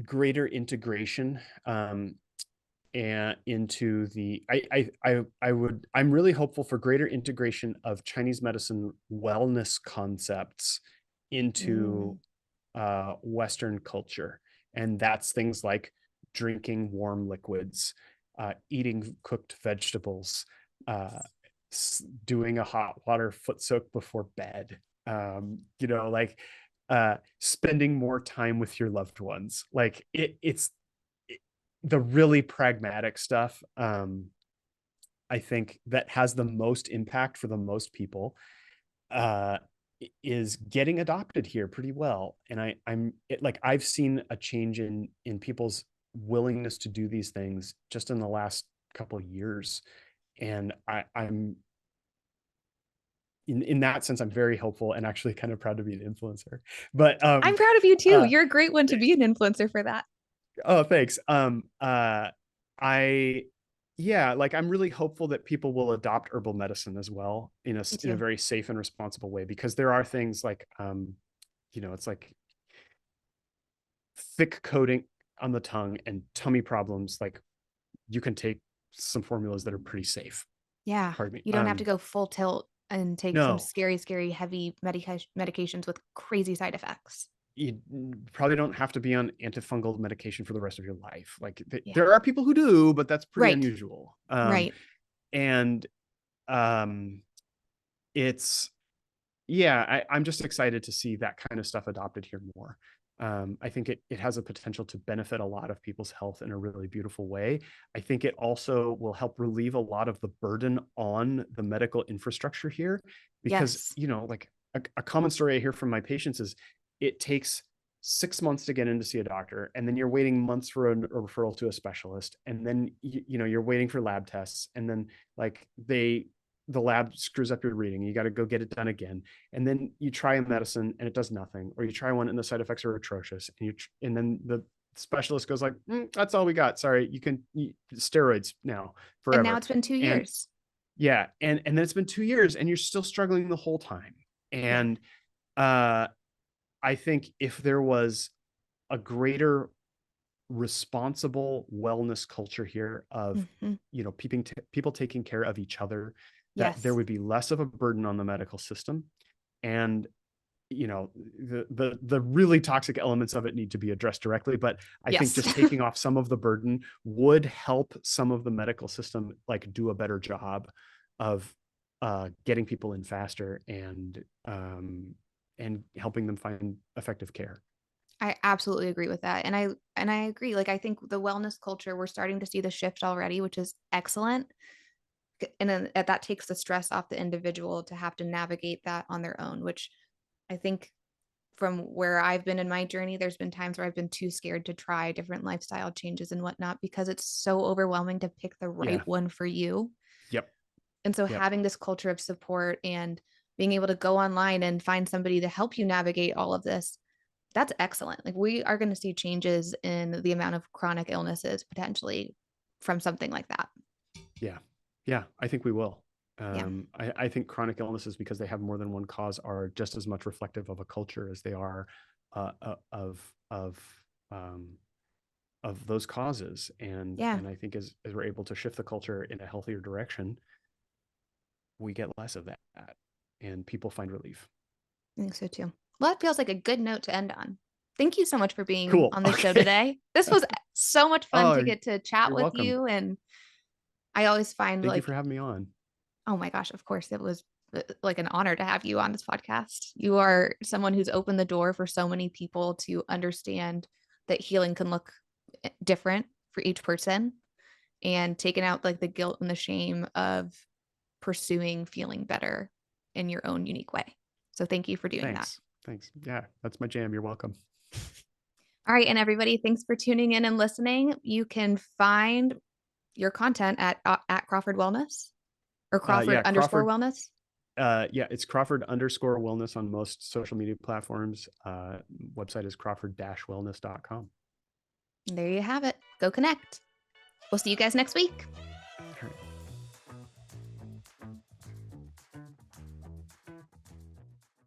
greater integration and into the I'm really hopeful for greater integration of Chinese medicine wellness concepts into Mm, Western culture. And that's things like drinking warm liquids, eating cooked vegetables, uh, doing a hot water foot soak before bed, like spending more time with your loved ones. Like the really pragmatic stuff. I think that has the most impact for the most people uh is getting adopted here pretty well. And I've seen a change in people's willingness to do these things just in the last couple of years. And I'm in that sense, I'm very hopeful and actually kind of proud to be an influencer. But I'm proud of you too. uh You're a great one to be an influencer for that. oh, thanks. I Yeah, like I'm really hopeful that people will adopt herbal medicine as well Me in a too. very safe and responsible way, because there are things like it's like thick coating on the tongue and tummy problems. Like you can take some formulas that are pretty safe. Yeah, Pardon me. you don't have to go full tilt and take some No, scary, scary, heavy medications with crazy side effects. you probably don't have to be on antifungal medication for the rest of your life. Like Yeah. there are people who do, but that's pretty Right. unusual. Right. And um, it's yeah, I'm just excited to see that kind of stuff adopted here more. I think it has a potential to benefit a lot of people's health in a really beautiful way. I think it also will help relieve a lot of the burden on the medical infrastructure here, because Yes. like a common story I hear from my patients is it takes 6 months to get in to see a doctor, and then you're waiting months for a referral to a specialist, and then you're waiting for lab tests, and then like the lab screws up your reading. You got to go get it done again. And then you try a medicine and it does nothing, or you try one and the side effects are atrocious. And then the specialist goes like, that's all we got. Sorry, you can steroids now And now forever. it's been two And years. yeah, and then it's been 2 years and you're still struggling the whole time. Yeah. And uh, I think if there was a greater responsible wellness culture here of Hmm. people taking care of each other, that there Yes. would be less of a burden on the medical system. And the really toxic elements of it need to be addressed directly, but I think Yes. just taking off some of the burden would help some of the medical system like do a better job of getting people in faster and helping them find effective care. I absolutely agree with that. And I agree. Like I think the wellness culture, we're starting to see the shift already, which is excellent. And then that takes the stress off the individual to have to navigate that on their own, which I think from where I've been in my journey, there's been times where I've been too scared to try different lifestyle changes and whatnot because it's so overwhelming to pick the right Yeah. one for you. Yep. And so Yep. having this culture of support and being able to go online and find somebody to help you navigate all of this, that's excellent. Like we are going to see changes in the amount of chronic illnesses potentially from something like that. Yeah. Yeah. I think we will. Yeah. I think chronic illnesses, because they have more than one cause, are just as much reflective of a culture as they are uh, uh, of of um, of those causes. Yeah. And I think as we're able to shift the culture in a healthier direction, we get less of that, and people find relief. I think so too. Well, that feels like a good note to end on. Thank you so much for being Cool. on the show Okay. today. This was so much fun to Oh, get to chat you're with welcome. you. And I always find Thank you like, for having me on. oh my gosh, of course, it was like an honor to have you on this podcast. You are someone who's opened the door for so many people to understand that healing can look different for each person and taken out like the guilt and the shame of pursuing feeling better in your own unique way. So thank you for doing that. Thanks. Thanks. Yeah, that's my jam. You're welcome. All right. And everybody, thanks for tuning in and listening. You can find your content at Crawford Wellness or Crawford Yeah, underscore Crawford. wellness. Yeah, it's Crawford underscore wellness on most social media platforms. Website is crawford-wellness.com. There you have it. Go connect. We'll see you guys next week.